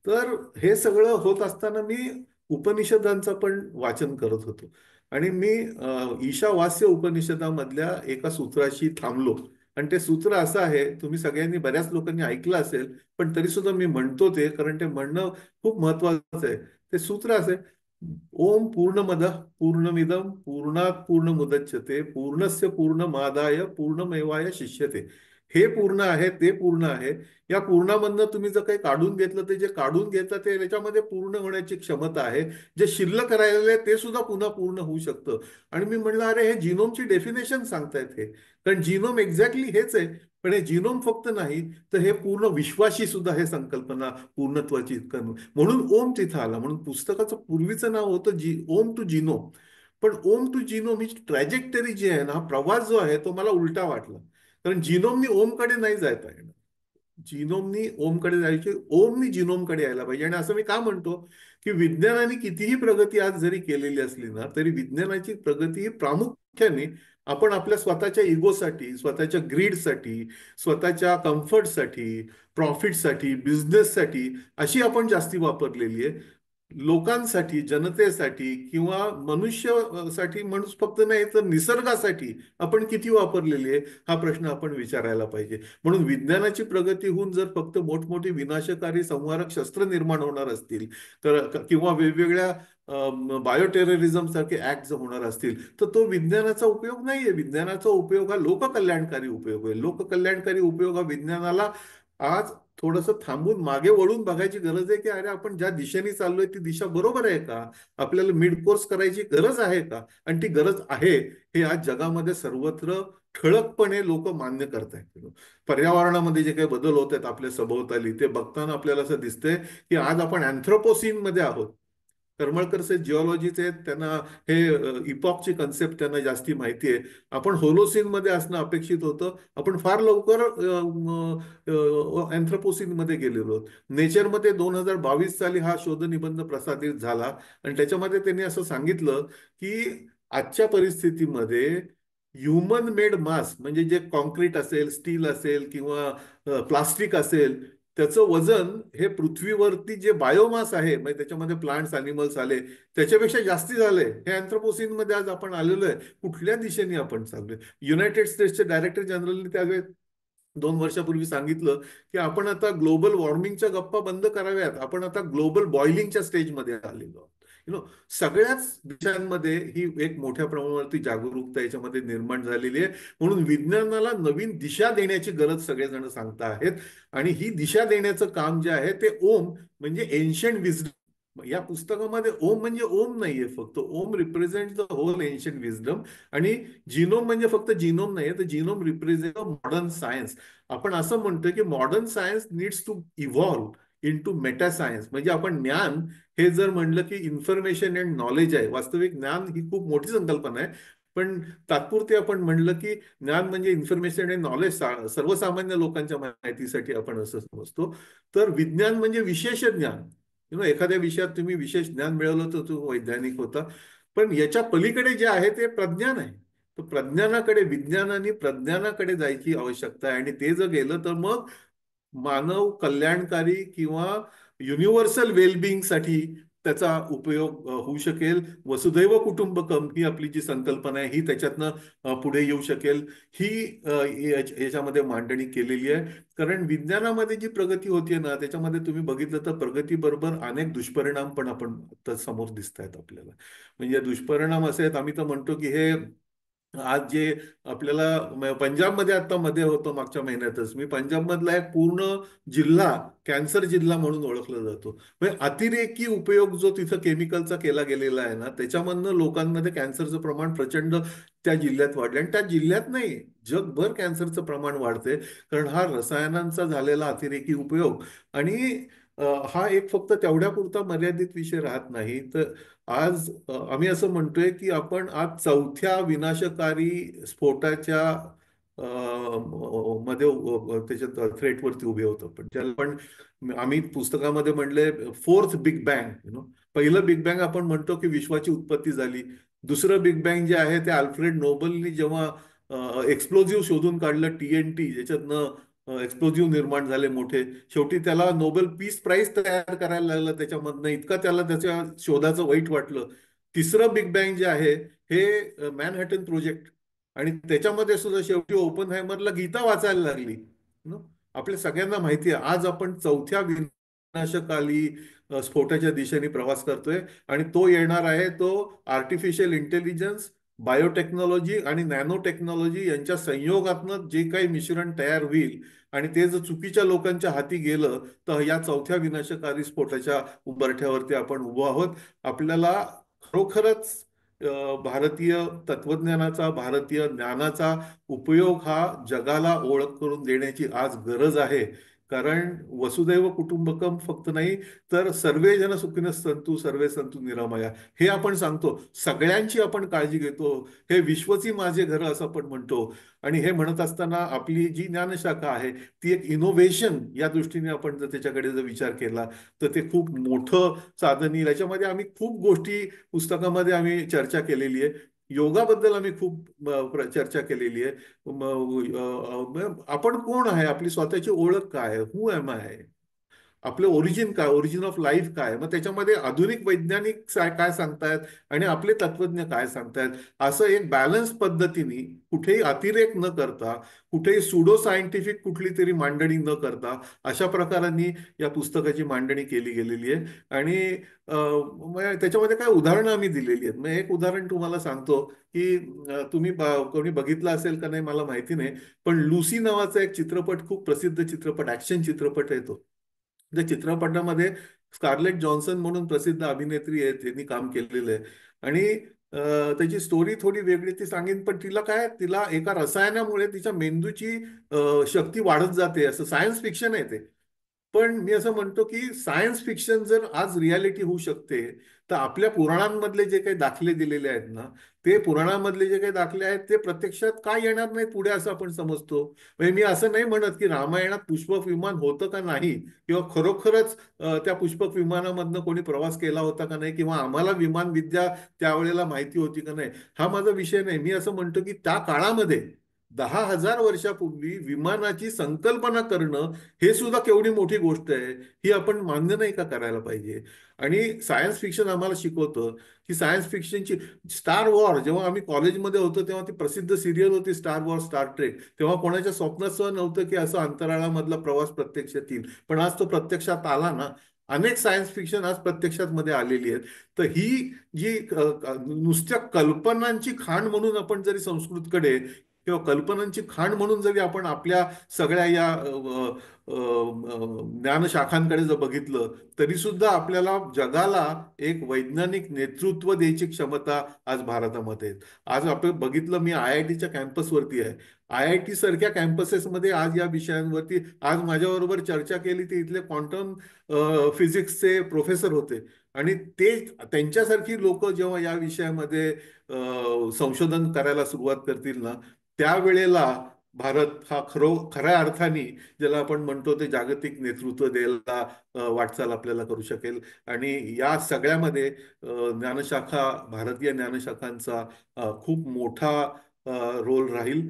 तर हे सगळं होत असताना मी उपनिषदांचं पण वाचन करत होतो आणि मी ईशावास्य उपनिषदामधल्या एका सूत्राशी थांबलो. आणि ते सूत्र असं आहे, तुम्ही सगळ्यांनी बऱ्याच लोकांनी ऐकलं असेल, पण तरी सुद्धा मी म्हणतो ते, कारण ते म्हणणं खूप महत्वाचं आहे. ते सूत्र असे: ओम पूर्णमद पूर्णमिदम पूर्णात पूर्णमुदच्यते पूर्णस्य पूर्णमादाय पूर्णमेवाय शिष्यते. हे पूर्ण आहे, ते पूर्ण आहे. या पूर्णामधनं तुम्ही जर काही काढून घेतलं, ते जे काढून घेतलं ते त्याच्यामध्ये पूर्ण होण्याची क्षमता आहे. जे शिल्लक राहिलेलं आहे ते सुद्धा पुन्हा पूर्ण होऊ शकतं. आणि मी म्हणलं अरे हे जिनोमची डेफिनेशन सांगतायत हे, कारण जिनोम एक्झॅक्टली हेच आहे. पण हे जिनोम फक्त नाही तर हे पूर्ण विश्वाशी सुद्धा हे संकल्पना पूर्णत्वाची म्हणून ओम तिथं आला. म्हणून पुस्तकाचं पूर्वीचं नाव होतं ओम टू जिनोम. पण ओम टू जिनोम ही ट्रॅजेक्टरी जी आहे ना, हा प्रवास जो आहे तो मला उलटा वाटला. कारण जिनोमनी ओमकडे नाही जायता येणार. जिनोमनी ओमकडे जायचे, ओमनी जिनोमकडे यायला पाहिजे. आणि असं मी का म्हणतो की विज्ञानाने कितीही प्रगती आज जरी केलेली असली ना, तरी विज्ञानाची प्रगती ही प्रामुख्याने आपण आपल्या स्वतःच्या इगोसाठी, स्वतःच्या ग्रीडसाठी, स्वतःच्या कम्फर्टसाठी, प्रॉफिटसाठी, बिझनेससाठी अशी आपण जास्ती वापरलेली आहे. लोकांसाठी, जनतेसाठी किंवा मनुष्यासाठी म्हणून फक्त नाही तर निसर्गासाठी आपण किती वापरलेली आहे हा प्रश्न आपण विचारायला पाहिजे. म्हणून विज्ञानाची प्रगती होऊन जर फक्त मोठमोठी विनाशकारी संहारक शस्त्र निर्माण होणार असतील किंवा वेगवेगळ्या बायोटेररिझम सारखे ऍक्ट होणार असतील तर तो विज्ञानाचा उपयोग नाहीये. विज्ञानाचा उपयोग हा लोककल्याणकारी उपयोग आहे. लोककल्याणकारी उपयोग हा विज्ञानाला आज थोडंसं थांबून मागे वळून बघायची गरज आहे की अरे आपण ज्या दिशेने चाललोय ती दिशा बरोबर आहे का, आपल्याला मिड कोर्स करायची गरज आहे का. आणि ती गरज आहे हे आज जगामध्ये सर्वत्र ठळकपणे लोक मान्य करतायत. पर्यावरणामध्ये जे काही बदल होत आहेत आपल्या सभोवताली ते बघताना आपल्याला असं दिसतंय की आज आपण अँथ्रोपोसिन मध्ये आहोत. करमळकर जिओलॉजीचे आहेत, त्यांना हे इपॉकची कन्सेप्ट त्यांना जास्ती माहिती आहे. आपण होलोसिन मध्ये असणं अपेक्षित होतं, आपण फार लवकर अँथ्रोपोसिन मध्ये गेलेलो आहोत. नेचरमध्ये 2022 साली हा शोधनिबंध प्रसारित झाला आणि त्याच्यामध्ये त्यांनी असं सांगितलं की आजच्या परिस्थितीमध्ये ह्युमन मेड मास, म्हणजे जे कॉन्क्रीट असेल, स्टील असेल किंवा प्लास्टिक असेल, त्याचं वजन हे पृथ्वीवरती जे बायोमास आहे, म्हणजे त्याच्यामध्ये प्लांट्स अॅनिमल्स आले, त्याच्यापेक्षा जास्ती झाले. हे अँथ्रोपोसिन मध्ये आज आपण आलेलो आहे. कुठल्या दिशेने आपण चाललोय? युनायटेड स्टेट्सचे डायरेक्टर जनरलने त्यावेळेस 2 वर्षापूर्वी सांगितलं की आपण आता ग्लोबल वॉर्मिंगच्या गप्पा बंद कराव्यात, आपण आता ग्लोबल बॉइलिंगच्या स्टेजमध्ये आलेलो आहोत. सगळ्याच देशांमध्ये ही एक मोठ्या प्रमाणावरती जागरूकता याच्यामध्ये निर्माण झालेली आहे. म्हणून विज्ञानाला नवीन दिशा देण्याची गरज सगळेजण सांगता आहेत. आणि ही दिशा देण्याचं काम जे आहे ते ओम म्हणजे एन्शंट विजडम. या पुस्तकामध्ये ओम म्हणजे ओम नाहीये फक्त, Om represent the whole ancient wisdom. आणि जिनोम म्हणजे फक्त जिनोम नाहीये, तर जिनोम रिप्रेझेंट मॉडर्न सायन्स. आपण असं म्हणतोय की modern science needs to evolve in to meta science. म्हणजे आपण ज्ञान हे जर म्हणलं की इन्फॉर्मेशन अँड नॉलेज आहे, वास्तविक ज्ञान ही खूप मोठी संकल्पना आहे. पण तात्पुरते आपण म्हणलं की ज्ञान म्हणजे इन्फॉर्मेशन अँड नॉलेज, सर्वसामान्य लोकांच्या माहितीसाठी आपण असं समजतो. तर विज्ञान म्हणजे विशेष ज्ञान. एखाद्या विषयात तुम्ही विशेष ज्ञान मिळवलं तर तो वैज्ञानिक होता. पण याच्या पलीकडे जे आहे ते प्रज्ञान आहे. तर प्रज्ञानाकडे, विज्ञानाने प्रज्ञानाकडे जायची आवश्यकता आहे. आणि ते जर गेलं तर मग मानव कल्याणकारी किंवा युनिव्हर्सल वेलबिंग साठी त्याचा उपयोग होऊ शकेल. वसुधैव कुटुंबकम ही आपली जी संकल्पना आहे ही त्याच्यातनं पुढे येऊ शकेल. ही याच्यामध्ये मांडणी केलेली आहे. कारण विज्ञानामध्ये जी प्रगती होतीये ना, त्याच्यामध्ये तुम्ही बघितलं तर प्रगतीबरोबर अनेक दुष्परिणाम पण आपण समोर दिसत आहेत आपल्याला. म्हणजे दुष्परिणाम असे आहेत, आम्ही तर म्हणतो की हे आज जे आपल्याला पंजाबमध्ये आता मध्ये होतं, मागच्या महिन्यातच मी पंजाबमधला एक पूर्ण जिल्हा कॅन्सर जिल्हा म्हणून ओळखला जातो. म्हणजे अतिरेकी उपयोग जो तिथं केमिकलचा केला गेलेला आहे ना, त्याच्यामधनं लोकांमध्ये कॅन्सरचं प्रमाण प्रचंड त्या जिल्ह्यात वाढलं. आणि त्या जिल्ह्यात नाही, जगभर कॅन्सरचं प्रमाण वाढते. कारण हा रसायनांचा झालेला अतिरेकी उपयोग. आणि हा एक फक्त तेवढ्या पुरता मर्यादित विषय राहत नाही. तर आज आम्ही असं म्हणतोय की आपण आज चौथ्या विनाशकारी स्फोटाच्या मध्ये त्याच्यात थ्रेटवरती उभे होतो. पण ज्याला पण आम्ही पुस्तकामध्ये म्हणले फोर्थ बिग बँग. पहिलं बिग बँग आपण म्हणतो की विश्वाची उत्पत्ती झाली. दुसरं बिग बँग जे आहे ते अल्फ्रेड नोबलनी जेव्हा एक्सप्लोजिव्ह शोधून काढलं, TNT, ज्याच्यातनं एक्सप्लोजिव्ह निर्माण झाले मोठे. शेवटी त्याला नोबेल पीस प्राइज तयार करायला लागलं त्याच्यामधनं, इतका त्याला त्याच्या शोधाचं वाईट वाटलं. तिसरं बिग बँग जे आहे हे मॅनहॅटन प्रोजेक्ट. आणि त्याच्यामध्ये सुद्धा शेवटी ओपनहायमरला गीता वाचायला लागली. आपल्या सगळ्यांना माहिती आहे आज आपण चौथ्या विनाशकाली स्फोटाच्या दिशेने प्रवास करतोय. आणि तो येणार आहे तो आर्टिफिशियल इंटेलिजन्स, बायोटेक्नॉलॉजी आणि नॅनो टेक्नॉलॉजी यांच्या संयोगातनं जे काही मिश्रण तयार होईल. आणि ते जर चुकीच्या लोकांच्या हाती गेलं तर या चौथ्या विनाशकारी स्फोटाच्या उंबरठ्यावरती आपण उभो आहोत. आपल्याला खरोखरच भारतीय तत्वज्ञानाचा, भारतीय ज्ञानाचा उपयोग हा जगाला ओळख करून देण्याची आज गरज आहे. कारण वसुदैव कुटुंबकम फक्त नाही, तर सर्वे जन सुखिनः सन्तु सर्वे सन्तु निरामया हे आपण सांगतो. सगळ्यांची आपण काळजी घेतो. हे विश्वची माझे घर असं आपण म्हणतो. आणि हे म्हणत असताना आपली जी ज्ञानशाखा आहे ती एक इनोव्हेशन या दृष्टीने आपण जर त्याच्याकडे जर विचार केला तर ते खूप मोठं साधन येईल. याच्यामध्ये आम्ही खूप गोष्टी पुस्तकामध्ये आम्ही चर्चा केलेली आहे. योगाबद्दल आम्ही खूप चर्चा केलेली आहे. आपण कोण आहे, आपली स्वतःची ओळख काय आहे, हू एम आय, आपलं ओरिजिन काय, ओरिजिन ऑफ लाईफ काय. मग त्याच्यामध्ये आधुनिक वैज्ञानिक काय सांगतायत आणि आपले तत्वज्ञ काय सांगतायत, असं एक बॅलन्स पद्धतीने कुठेही अतिरेक न करता, कुठेही सुडो सायंटिफिक कुठली तरी मांडणी न करता अशा प्रकारांनी या पुस्तकाची मांडणी केली गेलेली आहे. आणि त्याच्यामध्ये काय उदाहरणं आम्ही दिलेली आहेत. मग एक उदाहरण तुम्हाला सांगतो की तुम्ही कोणी बघितलं असेल का नाही मला माहिती नाही, पण लुसी नावाचा एक चित्रपट, खूप प्रसिद्ध चित्रपट, ऍक्शन चित्रपट आहे तो. त्या चित्रपटामध्ये स्कारलेट जॉन्सन म्हणून प्रसिद्ध अभिनेत्री आहे, त्यांनी काम केलेलं आहे. आणि त्याची स्टोरी थोडी वेगळी ती सांगेन, पण तिला एका रसायनामुळे तिच्या मेंदूची शक्ती वाढत जाते, असं सायन्स फिक्शन आहे ते. पण मी असं म्हणतो की सायन्स फिक्शन जर आज रियालिटी होऊ शकते तर आपल्या पुराणांमधले जे काही दाखले दिलेले आहेत ना, ते पुराणामधले जे काही दाखले आहेत ते प्रत्यक्षात का येणार नाहीत पुढे असं आपण समजतो. म्हणजे मी असं नाही म्हणत की रामायणात पुष्पक विमान होतं का नाही, किंवा खरोखरच त्या पुष्पक विमानामधनं कोणी प्रवास केला होता का नाही, किंवा आम्हाला विमान विद्या त्यावेळेला माहिती होती का नाही, हा माझा विषय नाही. मी असं म्हणतो की त्या काळामध्ये 10,000 वर्षापूर्वी विमानाची संकल्पना करणं हे सुद्धा केवढी मोठी गोष्ट आहे, ही आपण मान्य नाही का करायला पाहिजे. आणि सायन्स फिक्शन आम्हाला शिकवतं की सायन्स फिक्शनची स्टार वॉर, जेव्हा आम्ही कॉलेजमध्ये होतो तेव्हा ती प्रसिद्ध सिरियल होती स्टार वॉर, स्टार ट्रेक, तेव्हा कोणाच्या स्वप्नात सुद्धा नव्हतं की असं अंतराळामधला प्रवास प्रत्यक्षात येईल, पण आज तो प्रत्यक्षात आला ना. अनेक सायन्स फिक्शन आज प्रत्यक्षात मध्ये आलेली आहेत. तर ही जी नुसत्या कल्पनांची खाण म्हणून आपण जरी संस्कृतकडे, किंवा कल्पनांची खाण म्हणून जरी आपण आपल्या सगळ्या या ज्ञानशाखांकडे जर बघितलं, तरी सुद्धा आपल्याला जगाला एक वैज्ञानिक नेतृत्व द्यायची क्षमता आज भारतामध्ये आहे. आज आपण बघितलं, मी IITच्या कॅम्पसवरती आहे. IIT सारख्या कॅम्पसेसमध्ये आज या विषयांवरती आज माझ्याबरोबर चर्चा केली ते इथले क्वांटम फिजिक्सचे प्रोफेसर होते. आणि ते त्यांच्यासारखी लोक जेव्हा या विषयामध्ये संशोधन करायला सुरुवात करतील ना, त्यावेळेला भारत हा खऱ्या अर्थाने, ज्याला आपण म्हणतो ते जागतिक नेतृत्व द्यायला वाटचाल आपल्याला करू शकेल. आणि या सगळ्यामध्ये ज्ञानशाखा, भारतीय ज्ञानशाखांचा खूप मोठा रोल राहील,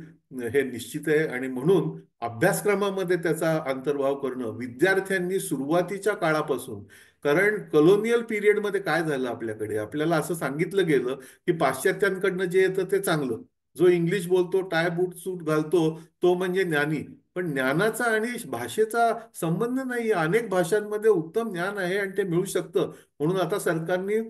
हे निश्चित आहे. आणि म्हणून अभ्यासक्रमामध्ये त्याचा अंतर्भाव करणं विद्यार्थ्यांनी सुरुवातीच्या काळापासून, कारण कलोनियल पिरियडमध्ये काय झालं, आपल्याला असं सांगितलं गेलं की पाश्चात्यांकडनं जे येतं ते चांगलं, जो इंग्लिश बोलतो, टाय बूट सूट घालतो, तो म्हणजे ज्ञानी. पण ज्ञानाचा आणि भाषेचा संबंध नाही. अनेक भाषांमध्ये उत्तम ज्ञान आहे आणि ते मिळू शकतं. म्हणून आता सरकारने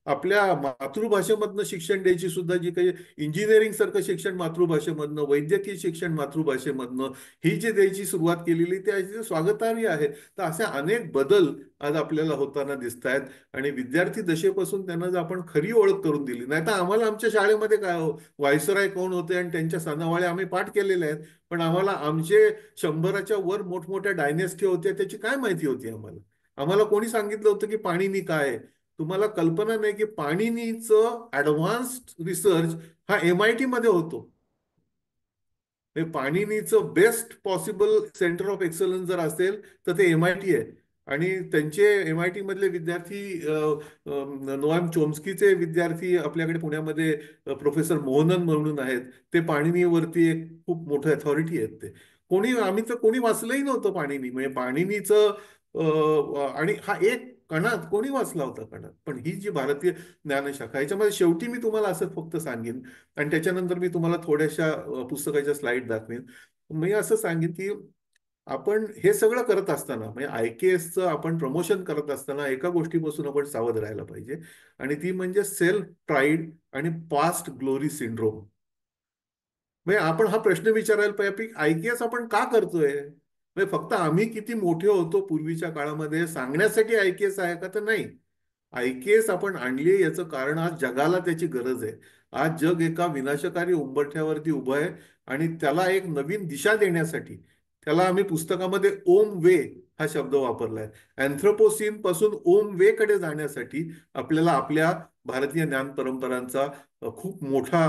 आपल्या मातृभाषेमधनं शिक्षण द्यायची सुद्धा, जी काही इंजिनिअरिंग सारखं शिक्षण मातृभाषेमधनं, वैद्यकीय शिक्षण मातृभाषेमधनं, ही जी द्यायची सुरुवात केलेली ते स्वागतार्ह आहे. तर असे अनेक बदल आज आपल्याला होताना दिसत आहेत. आणि विद्यार्थी दशेपासून त्यांना जर आपण खरी ओळख करून दिली, नाही तर आम्हाला आमच्या शाळेमध्ये काय व्हायसराय कोण होते आणि त्यांच्या सणावाळे आम्ही पाठ केलेले आहेत, पण आम्हाला आमचे 100च्या वर मोठमोठ्या डायनेस्टी होत्या त्याची काय माहिती होती आम्हाला. आम्हाला कोणी सांगितलं होतं की पाणिनी काय आहे? तुम्हाला कल्पना नाही की पाणिनीचं ऍडव्हान्स्ड रिसर्च हा MIT मध्ये होतो. पाणिनीचं best possible centre of excellence जर असेल तर ते MIT आहे. आणि त्यांचे MIT मधले विद्यार्थी, नोएम चोम्स्कीचे विद्यार्थी आपल्याकडे पुण्यामध्ये प्रोफेसर मोहनन म्हणून आहेत. ते पाणिनीवरती एक खूप मोठं अथॉरिटी आहेत. ते आम्ही तर कोणी वाचलंही नव्हतं पाणिनी. म्हणजे पाणिनीचं आणि हा एक कणात कोणी वाचला होता कणात. पण ही जी भारतीय ज्ञानशाखा, याच्यामध्ये शेवटी मी तुम्हाला असं फक्त सांगेन, आणि त्याच्यानंतर मी तुम्हाला थोड्याशा पुस्तकाच्या स्लाइड दाखवेन. मी असं सांगेन की आपण हे सगळं करत असताना, म्हणजे IKSचं आपण प्रमोशन करत असताना एका गोष्टीपासून आपण सावध राहायला पाहिजे, आणि ती म्हणजे सेल्फ प्राईड आणि पास्ट ग्लोरी सिंड्रोम. म्हणजे आपण हा प्रश्न विचारायला पाहिजे की IKS आपण का करतोय? म्हणजे फक्त आम्ही किती मोठे होतो पूर्वीच्या काळामध्ये सांगण्यासाठी IKS आहे का? तर नाही. IKS आपण आणली याचं कारण आज जगाला त्याची गरज आहे. आज जग एका विनाशकारी उंबरठ्यावरती उभं आहे, आणि त्याला एक नवीन दिशा देण्यासाठी त्याला आम्ही पुस्तकामध्ये ओम वे हा शब्द वापरलाय. अँथ्रोपोसिन पासून ओम वे कडे जाण्यासाठी आपल्याला आपल्या भारतीय ज्ञान परंपरांचा खूप मोठा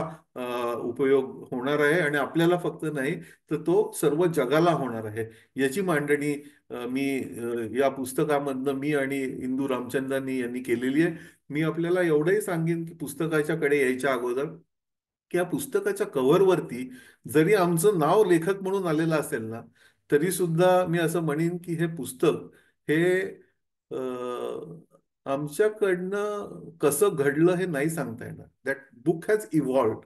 उपयोग होणार आहे. आणि आपल्याला फक्त नाही, तर तो सर्व जगाला होणार आहे. याची मांडणी मी या पुस्तकामधनं मी आणि इंदू रामचंद्रानी यांनी केलेली आहे. मी आपल्याला एवढंही सांगेन की पुस्तकाच्या कडे यायच्या अगोदर, की या पुस्तकाच्या कव्हरवरती जरी आमचं नाव लेखक म्हणून आलेलं असेल ना, तरी सुद्धा मी असं म्हणेन की हे पुस्तक हे आमच्याकडनं कसं घडलं हे नाही सांगता येणार. That book has evolved.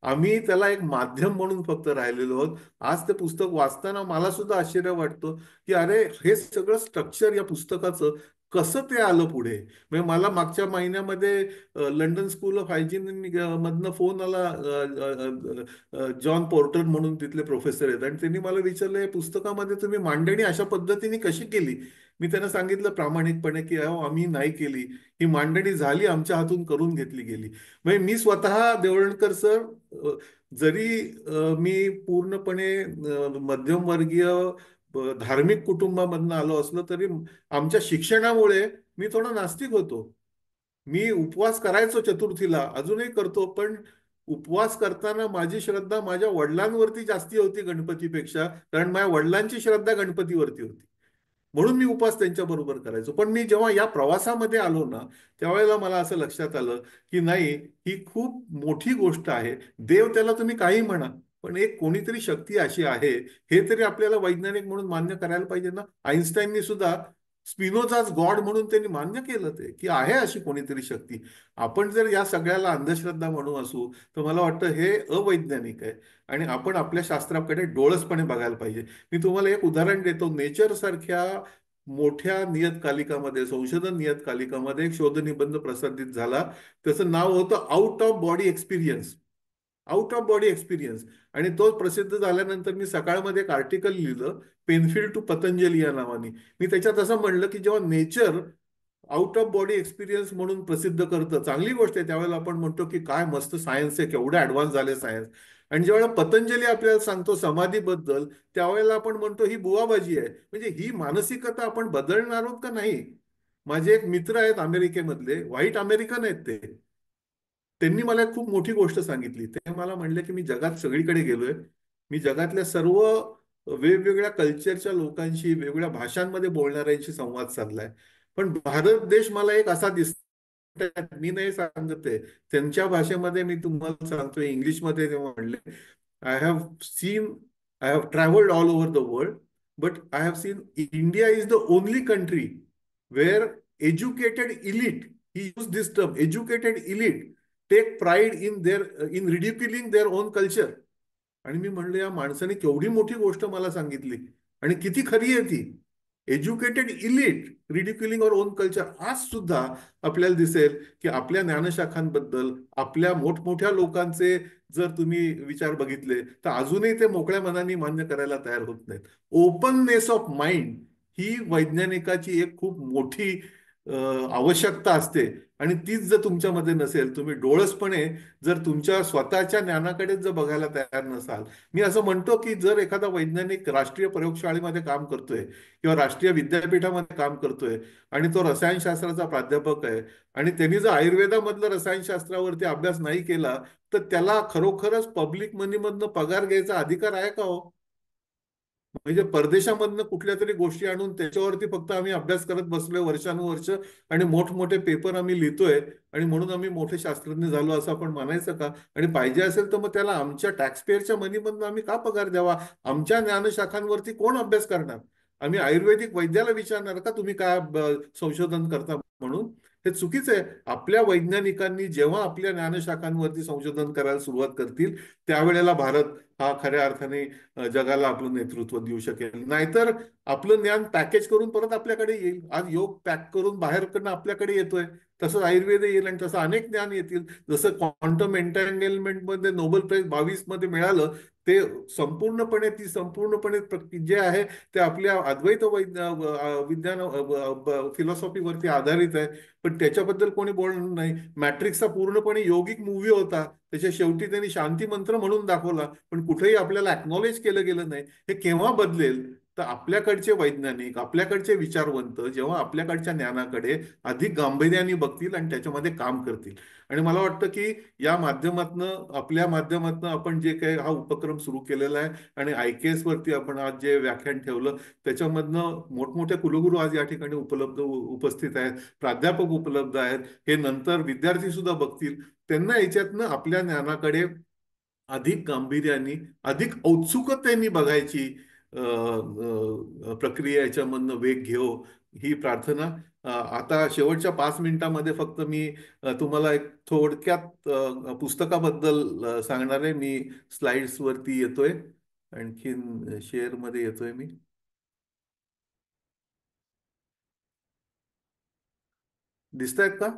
आम्ही त्याला एक माध्यम म्हणून फक्त राहिलेलो आहोत. आज ते पुस्तक वाचताना मला सुद्धा आश्चर्य वाटतं की अरे, हे सगळं स्ट्रक्चर या पुस्तकाचं कसं ते आलं पुढे. म्हणजे मला मागच्या महिन्यामध्ये लंडन स्कूल ऑफ हायजीन मधनं फोन आला. जॉन पोर्टर म्हणून तिथले प्रोफेसर आहेत, आणि त्यांनी मला विचारलं, "या पुस्तकामध्ये तुम्ही मांडणी अशा पद्धतीने कशी केली?" मी त्यांना सांगितलं प्रामाणिकपणे की अहो, आम्ही नाही केली, ही मांडणी झाली, आमच्या हातून करून घेतली गेली. म्हणजे मी स्वतः देवळणकर सर, जरी मी पूर्णपणे मध्यमवर्गीय धार्मिक कुटुंबामधनं आलो असलो, तरी आमच्या शिक्षणामुळे मी थोडा नास्तिक होतो. मी उपवास करायचो चतुर्थीला, अजूनही करतो, पण उपवास करताना माझी श्रद्धा माझ्या वडिलांवरती जास्ती होती गणपतीपेक्षा, कारण माझ्या वडिलांची श्रद्धा गणपतीवरती होती. म्हणून मी उपवास त्यांच्या बरोबर करायचो. पण मी जेव्हा या प्रवासामध्ये आलो ना, त्यावेळेला मला असं लक्षात आलं की नाही, ही खूप मोठी गोष्ट आहे. देव त्याला तुम्ही काही म्हणा, पण एक कोणीतरी शक्ती अशी आहे, हे तरी आपल्याला वैज्ञानिक म्हणून मान्य करायला पाहिजे ना. आईन्स्टाईननी सुद्धा स्पिनोचाच गॉड म्हणून त्यांनी मान्य केलं ते, की आहे अशी कोणीतरी शक्ती. आपण जर या सगळ्याला अंधश्रद्धा म्हणू असू, तर मला वाटतं हे अवैज्ञानिक आहे आणि आपण आपल्या शास्त्राकडे डोळसपणे बघायला पाहिजे. मी तुम्हाला एक उदाहरण देतो. नेचर सारख्या मोठ्या नियतकालिकामध्ये, संशोधन नियतकालिकामध्ये एक शोधनिबंध प्रसारित झाला. त्याचं नाव होतं out of body experience. Out of body experience. आणि तो प्रसिद्ध झाल्यानंतर मी सकाळमध्ये एक आर्टिकल लिहिलं, पेनफिल्ड टू पतंजली या नावाने. मी त्याच्यात असं म्हणलं की जेव्हा nature out of body experience म्हणून प्रसिद्ध करतं, चांगली गोष्ट आहे. त्यावेळेला आपण म्हणतो की काय मस्त सायन्स आहे, केवढं ऍडव्हान्स झाले सायन्स. आणि ज्यावेळेला पतंजली आपल्याला सांगतो समाधीबद्दल, त्यावेळेला आपण म्हणतो ही बुवाबाजी आहे. म्हणजे ही मानसिकता आपण बदलणार आहोत का नाही? माझे एक मित्र आहेत अमेरिकेमधले, व्हाईट अमेरिकन आहेत ते. त्यांनी मला एक खूप मोठी गोष्ट सांगितली. ते मला म्हणले की मी जगात सगळीकडे गेलोय, मी जगातल्या सर्व वेगवेगळ्या कल्चरच्या लोकांशी, वेगवेगळ्या भाषांमध्ये बोलणाऱ्यांशी संवाद साधलाय, पण भारत देश मला एक असा दिसतोय, मी नाही सांगत आहे, त्यांच्या भाषेमध्ये मी तुम्हाला सांगतोय, इंग्लिशमध्ये ते म्हणले, I have seen, I have travelled all over the world, but I have seen India is the only country where educated elite, he use this term, educated elite take pride in in ridiculing their own culture. आणि मी म्हणलं, या माणसाने केवढी मोठी गोष्ट मला सांगितली आणि किती खरी आहे ती. Educated elite ridiculing our own culture. आज सुद्धा आपल्याला दिसेल की आपल्या ज्ञानशाखांबद्दल, आपल्या मोठमोठ्या लोकांचे जर तुम्ही विचार बघितले, तर अजूनही ते मोकळ्या मनाने मान्य करायला तयार होत नाहीत. ओपननेस ऑफ माइंड ही वैज्ञानिकाची एक खूप मोठी आवश्यकता असते. आणि तीच जर तुमच्यामध्ये नसेल, तुम्ही डोळसपणे जर तुमच्या स्वतःच्या ज्ञानाकडे जर बघायला तयार नसाल. मी असं म्हणतो की जर एखादा वैज्ञानिक राष्ट्रीय प्रयोगशाळेमध्ये काम करतोय किंवा राष्ट्रीय विद्यापीठामध्ये काम करतोय आणि तो रसायनशास्त्राचा प्राध्यापक आहे, आणि त्यांनी जर आयुर्वेदामधलं रसायनशास्त्रावरती अभ्यास नाही केला, तर त्याला खरोखरच पब्लिक मनीमधनं पगार घ्यायचा अधिकार आहे का हो? म्हणजे परदेशामधनं कुठल्या तरी गोष्टी आणून त्याच्यावरती फक्त आम्ही अभ्यास करत बसलोय वर्षानुवर्ष, आणि मोठमोठे पेपर आम्ही लिहितोय, आणि म्हणून आम्ही मोठे शास्त्रज्ञ झालो असं आपण म्हणायचं का? आणि पाहिजे असेल तर मग त्याला आमच्या टॅक्सपेअरच्या मनीमधनं आम्ही का पगार द्यावा? आमच्या ज्ञानशाखांवरती कोण अभ्यास करणार? आम्ही आयुर्वेदिक वैद्याला विचारणार का तुम्ही काय संशोधन करता म्हणून? हे चुकीचं आहे. आपल्या वैज्ञानिकांनी जेव्हा आपल्या ज्ञानशाखांवरती संशोधन करायला सुरुवात करतील, त्यावेळेला भारत हा खऱ्या अर्थाने जगाला आपलं नेतृत्व देऊ शकेल. नाहीतर आपलं ज्ञान पॅकेज करून परत आपल्याकडे येईल. आज योग पॅक करून बाहेरकडनं आपल्याकडे येतोय, तसंच आयुर्वेद येईल आणि तसं अनेक ज्ञान येतील. जसं क्वांटम एंटँगलमेंट मध्ये नोबेल प्राइज 22 मध्ये मिळालं, ते संपूर्णपणे जे आहे ते आपल्या अद्वैत विज्ञान फिलॉसॉफीवरती आधारित आहे. पण त्याच्याबद्दल कोणी बोलणार नाही. मॅट्रिक्सचा पूर्णपणे यौगिक मूव्ही होता, त्याच्या शेवटी त्यांनी शांती मंत्र म्हणून दाखवला, पण कुठेही आपल्याला अॅक्नॉलेज केलं गेलं नाही. हे केव्हा बदलेल? तर आपल्याकडचे वैज्ञानिक, आपल्याकडचे विचारवंत जेव्हा आपल्याकडच्या ज्ञानाकडे अधिक गांभीर्याने बघतील आणि त्याच्यामध्ये काम करतील. आणि मला वाटतं की या माध्यमातनं, आपल्या माध्यमातनं आपण जे काही हा उपक्रम सुरू केलेला आहे, आणि IKS वरती आपण आज जे व्याख्यान ठेवलं, त्याच्यामधनं मोठमोठे कुलगुरू आज या ठिकाणी उपस्थित आहेत, प्राध्यापक उपलब्ध आहेत. हे नंतर विद्यार्थी सुद्धा बघतील. त्यांना याच्यातनं आपल्या ज्ञानाकडे अधिक गांभीर्याने, अधिक औत्सुकतेने बघायची प्रक्रिया याच्यामधनं वेग घेऊ, ही प्रार्थना. आता शेवटच्या 5 मिनिटांमध्ये फक्त मी तुम्हाला एक थोडक्यात पुस्तकाबद्दल सांगणार आहे. मी स्लाइड्स वरती येतोय, आणखीन शेअर मध्ये येतोय मी. दिसतायत का?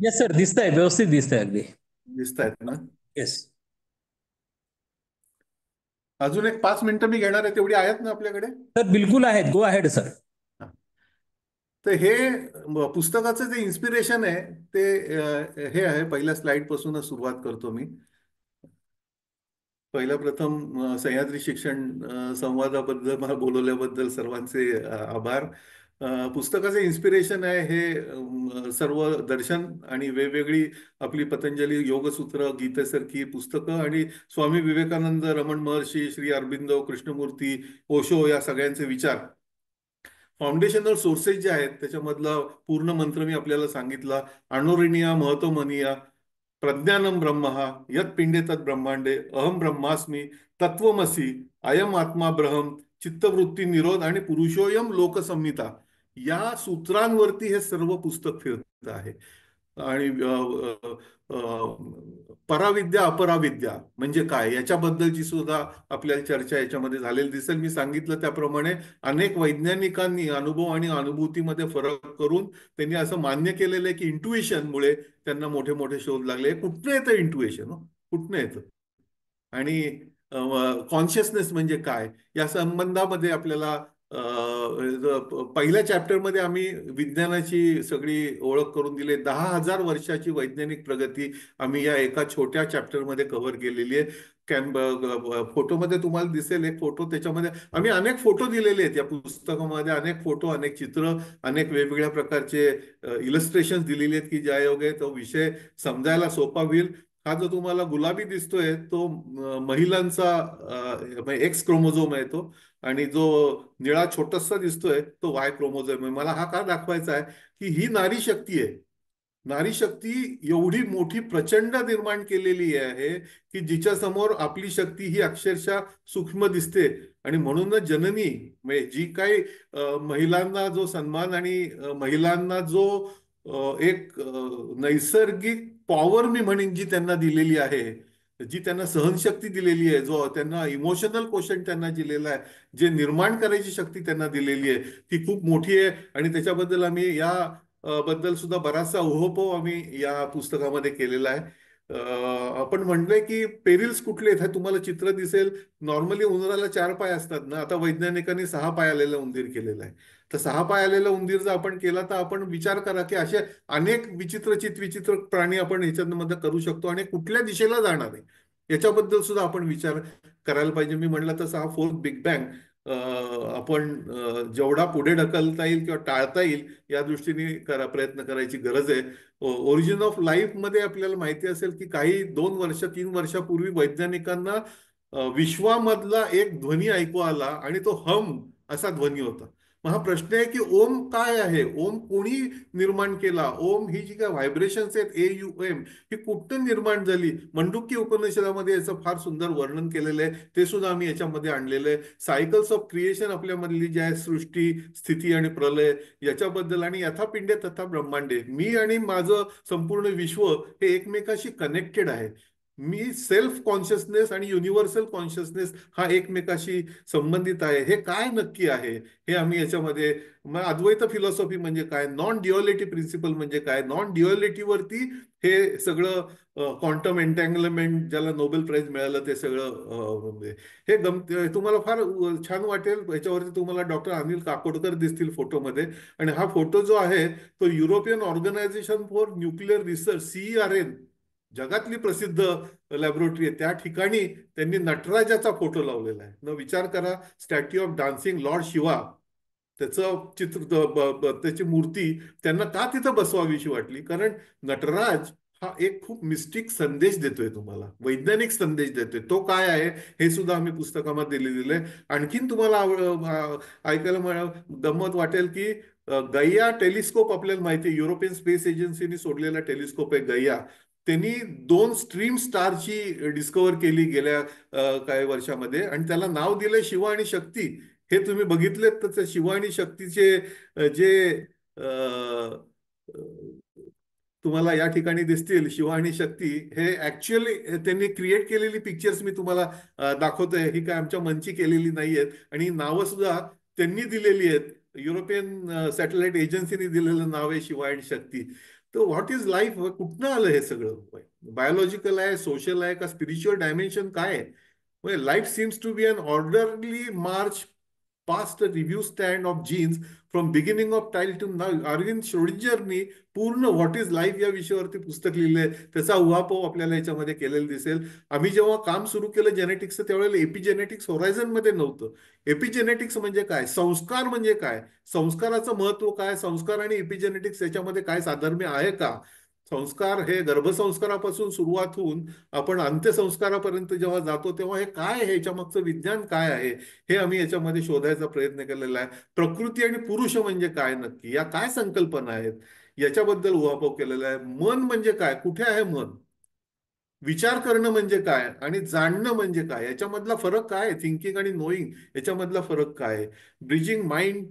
येस सर, दिसतंय, व्यवस्थित दिसतंय अगदी. दिसतायत ना? येस अजून एक 5 मिनिटं मी घेणार आहे, तेवढी आहेत ना आपल्याकडे? सर, बिलकुल आहेत. Go ahead sir. तर हे पुस्तकाचं जे इन्स्पिरेशन आहे ते हे आहे. पहिल्या स्लाइड पासूनच सुरुवात करतो मी. पहिल्या प्रथम सह्याद्री शिक्षण संवादाबद्दल मला बोलवल्याबद्दल सर्वांचे आभार. पुस्तकाचे इन्स्पिरेशन आहे हे सर्व दर्शन आणि वेगवेगळी आपली पतंजली योगसूत्र, गीतेसारखी पुस्तकं आणि स्वामी विवेकानंद, रमण महर्षी, श्री अरबिंदो, कृष्णमूर्ती, ओशो या सगळ्यांचे विचार, फाउंडेशनल सोर्सेस जे आहेत त्याच्यामधला पूर्ण मंत्र मी आपल्याला सांगितला. अणोरणीया महतो मनिया प्रज्ञानम ब्रह्म यत पिंडे तत् ब्रह्मांडे अहम ब्रह्मास्मी तत्वमसी अयम आत्मा ब्रह्म चित्तवृत्ती निरोध आणि पुरुषोयम लोकसंहिता या सूत्रांवरती हे सर्व पुस्तक फिरत आहे. आणि पराविद्या अपराविद्या म्हणजे काय याच्याबद्दलची सुद्धा आपल्याला चर्चा याच्यामध्ये झालेली दिसेल. मी सांगितलं त्याप्रमाणे अनेक वैज्ञानिकांनी अनुभव आणि अनुभूतीमध्ये फरक करून त्यांनी असं मान्य केलेलं आहे की इंट्युएशनमुळे त्यांना मोठे मोठे शोध लागले. कुठनं येतं इंट्युएशन, कुठनं येतं, आणि कॉन्शियसनेस म्हणजे काय या संबंधामध्ये आपल्याला पहिल्या चॅप्टरमध्ये आम्ही विज्ञानाची सगळी ओळख करून दिली. 10,000 वर्षाची वैज्ञानिक प्रगती आम्ही या एका छोट्या चॅप्टरमध्ये कव्हर केलेली आहे. फोटोमध्ये तुम्हाला दिसेल एक फोटो, त्याच्यामध्ये आम्ही अनेक फोटो दिलेले आहेत. या पुस्तकामध्ये अनेक फोटो, अनेक चित्र, अनेक वेगवेगळ्या प्रकारचे इलस्ट्रेशन दिलेले आहेत की ज्यायोगे तो विषय समजायला सोपा होईल. हा जो तुम्हाला गुलाबी दिसतोय तो महिलांचा एक्स क्रोमोझोम आहे तो, आणि जो निळा छोटासा दिसतोय तो वाय क्रोमोझोम आहे. मला हा का दाखवायचा आहे की ही नारी शक्ती आहे. नारी शक्ती एवढी मोठी प्रचंड निर्माण केलेली आहे की जिच्या समोर आपली शक्ती ही अक्षरशः सूक्ष्म दिसते. आणि म्हणूनच जननी म्हणजे जी काही महिलांना जो सन्मान आणि महिलांना जो एक नैसर्गिक पॉवर मी म्हणेन जी त्यांना दिलेली आहे, जी त्यांना सहनशक्ती दिलेली आहे, जो त्यांना इमोशनल क्वोशंट त्यांना दिलेला आहे, जे निर्माण करायची शक्ती त्यांना दिलेली आहे, ती खूप मोठी आहे. आणि त्याच्याबद्दल आम्ही या बद्दल सुद्धा बराचसा उहापोह आम्ही या पुस्तकामध्ये केलेला आहे. आपण म्हटलंय की पेरिल्स कुठले आहेत, तुम्हाला चित्र दिसेल. नॉर्मली उंदराला 4 पाय असतात ना, आता वैज्ञानिकांनी 6 पाय आलेला उंदीर केलेला आहे. तर 6 पाय आलेला उंदीर जर आपण केला तर आपण विचार करा की असे अनेक विचित्रचित विचित्र प्राणी आपण ह्याच्यामध्ये करू शकतो आणि कुठल्या दिशेला जाणार आहे याच्याबद्दल सुद्धा आपण विचार करायला पाहिजे. मी म्हटलं तसं हा फोर्थ बिग बँग आपण जेवढा पुढे ढकलता येईल किंवा टाळता येईल या दृष्टीने प्रयत्न करायची गरज आहे. ओरिजिन ऑफ लाईफ मध्ये आपल्याला माहिती असेल की काही 2 वर्ष 3 वर्षापूर्वी वैज्ञानिकांना विश्वामधला एक ध्वनी ऐकू आला आणि तो हम असा ध्वनी होता. मग हा प्रश्न आहे की ओम काय आहे, ओम कोणी निर्माण केला, ओम ही जी काय व्हायब्रेशन्स आहेत AUM ही कुठून निर्माण झाली. मंडुक्की उपनिषदामध्ये याचं फार सुंदर वर्णन केलेलं आहे, ते सुद्धा आम्ही याच्यामध्ये आणलेलं आहे. सायकल्स ऑफ क्रिएशन आपल्यामधली जी आहे सृष्टी, स्थिती आणि प्रलय याच्याबद्दल, आणि यथा पिंडे तथा ब्रह्मांडे, मी आणि माझं संपूर्ण विश्व हे एकमेकाशी कनेक्टेड आहे. मी सेल्फ कॉन्शियसनेस आणि युनिव्हर्सल कॉन्शियसनेस हा एकमेकाशी संबंधित आहे. हे काय नक्की आहे हे आम्ही याच्यामध्ये, मग अद्वैत फिलॉसॉफी म्हणजे काय, नॉन ड्युअलिटी प्रिन्सिपल म्हणजे काय, नॉन ड्युअलिटीवरती हे सगळं क्वांटम एंटँगलमेंट ज्याला नोबेल प्राइज मिळालं ते सगळं हे तुम्हाला फार छान वाटेल. याच्यावरती तुम्हाला डॉक्टर अनिल काकोडकर दिसतील फोटोमध्ये. आणि हा फोटो जो आहे तो European organisation for nuclear research CERN जगातली प्रसिद्ध लॅबोरेटरी आहे, त्या ठिकाणी त्यांनी नटराजाचा फोटो लावलेला आहे. न विचार करा, statue of dancing Lord Shiva त्याचं चित्र त्याची मूर्ती त्यांना का तिथं बसवावीशी वाटली, कारण नटराज हा एक खूप मिस्टिक संदेश देतोय, तुम्हाला वैज्ञानिक संदेश देतोय. तो काय आहे हे सुद्धा आम्ही पुस्तकामध्ये दिलेलं आहे. आणखीन तुम्हाला ऐकायला गंमत वाटेल की गैया टेलिस्कोप आपल्याला माहिती आहे, युरोपियन स्पेस एजन्सीने सोडलेला टेलिस्कोप आहे गैया. त्यांनी 2 स्ट्रीम स्टारची डिस्कवर केली गेल्या काही वर्षामध्ये आणि त्याला नाव दिलंय शिव आणि शक्ती. हे तुम्ही बघितलेत तर शिव आणि शक्तीचे जे तुम्हाला या ठिकाणी दिसतील, शिव आणि शक्ती हे ऍक्च्युअली त्यांनी क्रिएट केलेली पिक्चर्स मी तुम्हाला दाखवतोय. ही काय आमच्या मनची केलेली नाही आहेत, आणि नावं सुद्धा त्यांनी दिलेली आहेत. युरोपियन सॅटेलाइट एजन्सीने दिलेलं नाव आहे शिव आणि शक्ती. तर व्हॉट इज लाईफ, कुठनं आलं हे सगळं, बायोलॉजिकल आहे, सोशल आहे का स्पिरिच्युअल डायमेन्शन काय आहे. Life seems to be an orderly march past review stand of genes from beginning of time to now. Arvind श्रोडिंजरनी पूर्ण व्हॉट इज लाईफ या विषयावरती पुस्तक लिहिलंय. त्याचा उहापोह आपल्याला याच्यामध्ये केलेला दिसेल. आम्ही जेव्हा काम सुरू केलं जेनेटिक्सचं त्यावेळेला एपिजेनेटिक्स होरायझन मध्ये नव्हतं. एपिजेनेटिक्स म्हणजे काय, संस्कार म्हणजे काय, संस्काराचं महत्व काय, संस्कार आणि एपिजेनेटिक्स याच्यामध्ये काय साधर्म्य आहे का, संस्कार हे गर्भसंस्कारापासून सुरुवात होऊन आपण अंत्यसंस्कारापर्यंत जेव्हा जातो तेव्हा हे काय आहे, याच्या मागचं विज्ञान काय आहे, हे आम्ही याच्यामध्ये शोधायचा प्रयत्न केलेला आहे. प्रकृती आणि पुरुष म्हणजे काय नक्की, या काय संकल्पना आहेत याच्याबद्दल उहापोह केलेला आहे. मन म्हणजे काय, कुठे आहे मन, विचार करणं म्हणजे काय आणि जाणणं म्हणजे काय, याच्यामधला फरक काय, थिंकिंग आणि नोईंग याच्यामधला फरक काय, ब्रिजिंग माइंड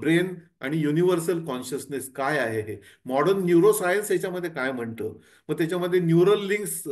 ब्रेन आणि युनिव्हर्सल कॉन्शियसनेस काय आहे, हे मॉडर्न न्यूरोसायन्स याच्यामध्ये काय म्हणतं. मग त्याच्यामध्ये न्यूरल लिंक्स,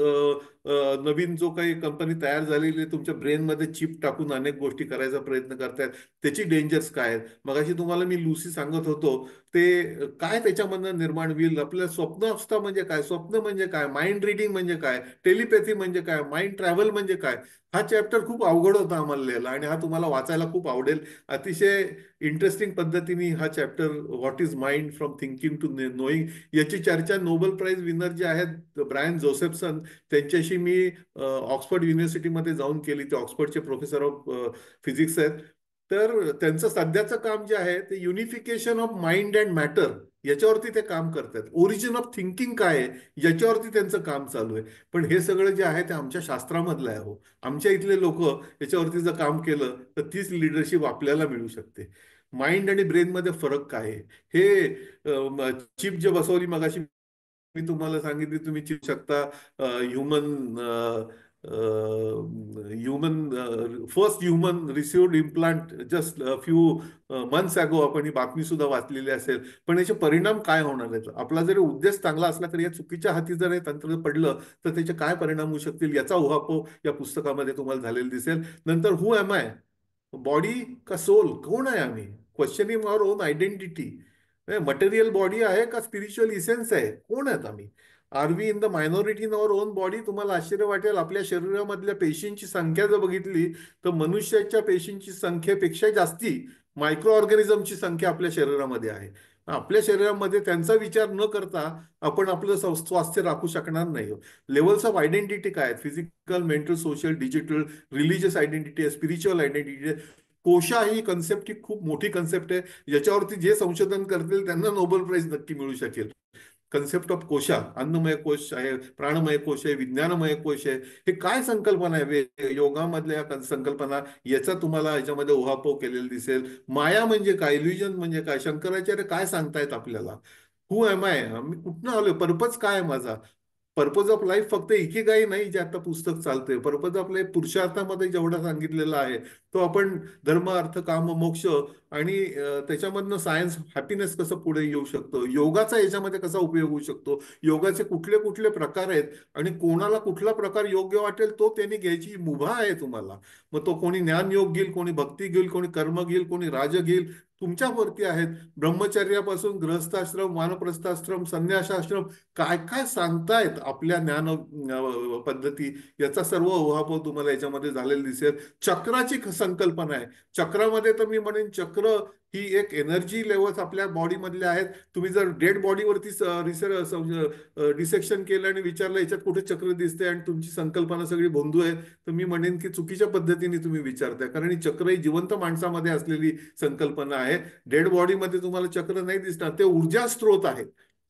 नवीन जो काही कंपनी तयार झालेली आहे तुमच्या ब्रेनमध्ये चिप टाकून अनेक गोष्टी करायचा प्रयत्न करतायत, त्याची डेंजर्स काय आहेत. मगाशी तुम्हाला मी लुसी सांगत होतो ते काय त्याच्यामधनं निर्माण होईल. आपल्या स्वप्न अवस्था म्हणजे काय, स्वप्न म्हणजे काय, माइंड रिडिंग म्हणजे काय, टेलिपॅथी म्हणजे काय, माइंड ट्रॅव्हल म्हणजे काय. हा चॅप्टर खूप अवघड होता आम्हाला लिहायला आणि हा तुम्हाला वाचायला खूप आवडेल. अतिशय इंटरेस्टिंग पद्धतीने हा chapter what is mind from thinking to knowing याची चर्चा नोबेल प्राइज विनर जे आहेत ब्रायन जोसेफसन त्यांच्याशी मी ऑक्सफर्ड युनिव्हर्सिटीमध्ये जाऊन केली. ते ऑक्सफर्डचे प्रोफेसर ऑफ फिजिक्स आहेत. तर त्यांचं सध्याचं काम जे आहे ते unification of mind and matter याच्यावरती ते काम करतात. ओरिजिन ऑफ थिंकिंग काय आहे याच्यावरती त्यांचं काम चालू आहे. पण हे सगळं जे आहे ते आमच्या शास्त्रामधलं आहे. हो, आमच्या इथले लोक याच्यावरती जर काम केलं तर तीच लिडरशिप आपल्याला मिळू शकते. माइंड आणि ब्रेनमध्ये फरक काय आहे हे चिप जे बसवली मगाशी मी तुम्हाला सांगितली, तुम्ही चिप शकता human first human received implant just few months ago. आपण ही बातमी सुद्धा वाचलेली असेल. पण याचे परिणाम काय होणार आहेत, आपला जरी उद्देश चांगला असला तरी या चुकीच्या हाती जर हे तंत्र पडलं तर त्याचे काय परिणाम होऊ शकतील याचा उहापोह या पुस्तकामध्ये तुम्हाला झालेला दिसेल. नंतर हु एम आय, बॉडी का सोल, कोण आहे आम्ही, questioning our own identity. Material body आहे का स्पिरिच्युअल इसेन्स आहे, कोण आहेत आम्ही, are we in the minority in our own body. तुम्हाला आश्चर्य वाटेल, आपल्या शरीरामधल्या पेशींची संख्या जर बघितली तर मनुष्याच्या पेशींची संख्येपेक्षा जास्ती मायक्रो ऑर्गॅनिझमची संख्या आपल्या शरीरामध्ये आहे. आपल्या शरीरामध्ये त्यांचा विचार न करता आपण आपलं स्वास्थ्य राखू शकणार नाही. लेवल्स ऑफ आयडेंटिटी काय आहेत, physical, mental, social, digital, religious identity आहे, स्पिरिच्युअल आयडेंटिटी आहे. कोशा ही कन्सेप्ट ही खूप मोठी कन्सेप्ट आहे, याच्यावरती जे संशोधन करतील त्यांना नोबेल प्राइज नक्की मिळू शकेल. कन्सेप्ट ऑफ कोशा, अन्नमय कोश आहे, प्राणमय कोश आहे, विज्ञानमय कोश आहे, हे काय संकल्पना आहे योगामधल्या संकल्पना, याचा तुम्हाला याच्यामध्ये उहापोह केलेला दिसेल. माया म्हणजे काय, इल्युजन म्हणजे काय, शंकराचार्य काय सांगतायत आपल्याला, हु एम आय, मी कुठनं आलोय, पर्पज काय माझा. पर्पज ऑफ लाईफ फक्त इकिगाई नाही जे आता पुस्तक चालतंय. पर्पज ऑफ लाईफ पुरुषार्थामध्ये जेवढा सांगितलेला आहे तो आपण धर्म, अर्थ, काम, मोक्ष आणि त्याच्यामधनं सायन्स, हॅपीनेस कसं पुढे येऊ शकतो, योगाचा याच्यामध्ये कसा उपयोग होऊ शकतो, योगाचे कुठले कुठले प्रकार आहेत आणि कोणाला कुठला प्रकार योग्य वाटेल तो त्यांनी घ्यायची मुभा आहे तुम्हाला. मग तो कोणी ज्ञान योग घेईल, कोणी भक्ती घेईल, कोणी कर्म घेईल, कोणी राज घेईल, तुमच्यावरती आहेत. ब्रह्मचर्यापासून गृहस्थाश्रम, वानप्रस्थाश्रम, संन्यासाश्रम, काय काय सांगतायत आपल्या ज्ञान पद्धती, याचा सर्व उहापोह तुम्हाला याच्यामध्ये झालेला दिसेल. चक्राची संकल्पना आहे. चक्रामध्ये तर मी म्हणेन चक्र ही एक एनर्जी लेवल्स आपल्या बॉडीमधल्या आहेत. तुम्ही जर डेड बॉडीवरती डिसेक्शन केलं आणि विचारलं याच्यात कुठे चक्र दिसते आणि तुमची संकल्पना सगळी भोंदू आहे, तर मी म्हणेन की चुकीच्या पद्धतीने तुम्ही विचारताय. कारण ही चक्र ही जिवंत माणसामध्ये असलेली संकल्पना आहे. डेड बॉडीमध्ये तुम्हाला चक्र नाही दिसणार, ते ऊर्जा स्त्रोत आहेत.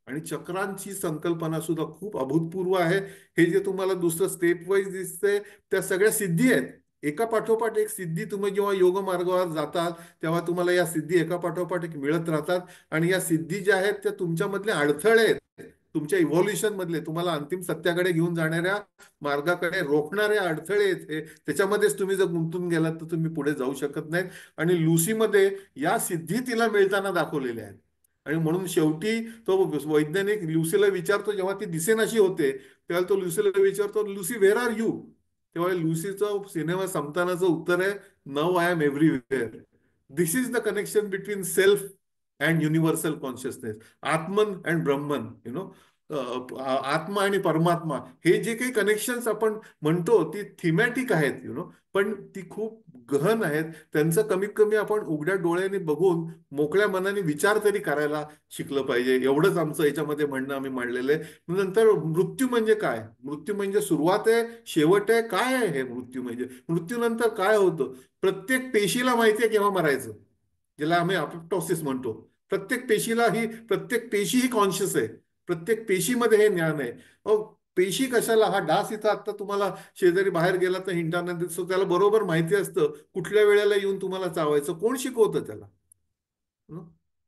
आणि चक्रांची संकल्पना सुद्धा खूप अभूतपूर्व आहे. हे जे तुम्हाला दुसरं स्टेप वाईज दिसतंय त्या सगळ्या सिद्धी आहेत. एका पाठोपाठ एक सिद्धी, तुम्ही जेव्हा योग मार्गावर जातात तेव्हा तुम्हाला या सिद्धी एका पाठोपाठ एक मिळत राहतात. आणि या सिद्धी ज्या आहेत त्या तुमच्यामधले अडथळे आहेत, तुमच्या इव्हॉल्युशन मधले, तुम्हाला अंतिम सत्याकडे घेऊन जाणाऱ्या मार्गाकडे रोखणारे अडथळे आहेत. त्याच्यामध्येच तुम्ही जर गुंतून गेलात तर तुम्ही पुढे जाऊ शकत नाहीत. आणि लुसीमध्ये या सिद्धी तिला मिळताना दाखवलेल्या आहेत. आणि म्हणून शेवटी तो वैज्ञानिक लुसीला विचारतो, जेव्हा ती दिसेनाशी होते तेव्हा तो लुसीला विचारतो, लुसी वेअर आर यू. तेव्हा लुसीचं सिनेमा संपतानाचं उत्तर आहे, now I am everywhere. This is the connection between self and universal consciousness, Atman and Brahman. आत्मा आणि परमात्मा हे जे काही कनेक्शन्स आपण म्हणतो ती थिमॅटिक आहेत पण ती खूप गहन आहेत. त्यांचं कमीत कमी आपण उघड्या डोळ्याने बघून मोकळ्या मनाने विचार तरी करायला शिकलं पाहिजे. एवढंच आमचं याच्यामध्ये म्हणणं आम्ही मांडलेलं आहे. नंतर मृत्यू म्हणजे काय, मृत्यू म्हणजे सुरुवात आहे शेवट आहे, काय आहे हे मृत्यू म्हणजे, मृत्यूनंतर काय होतं. प्रत्येक पेशीला माहिती आहे केव्हा मरायचं, ज्याला आम्ही अपोप्टोसिस म्हणतो. प्रत्येक पेशी ही कॉन्शियस आहे. प्रत्येक पेशीमध्ये हे ज्ञान आहे. पेशी कशाला, हा डास इथं आता तुम्हाला शेजारी बाहेर गेला तर हिंटाना दिसतो, त्याला बरोबर माहिती असतं कुठल्या वेळेला येऊन तुम्हाला चावायचं. कोण शिकवतं त्याला?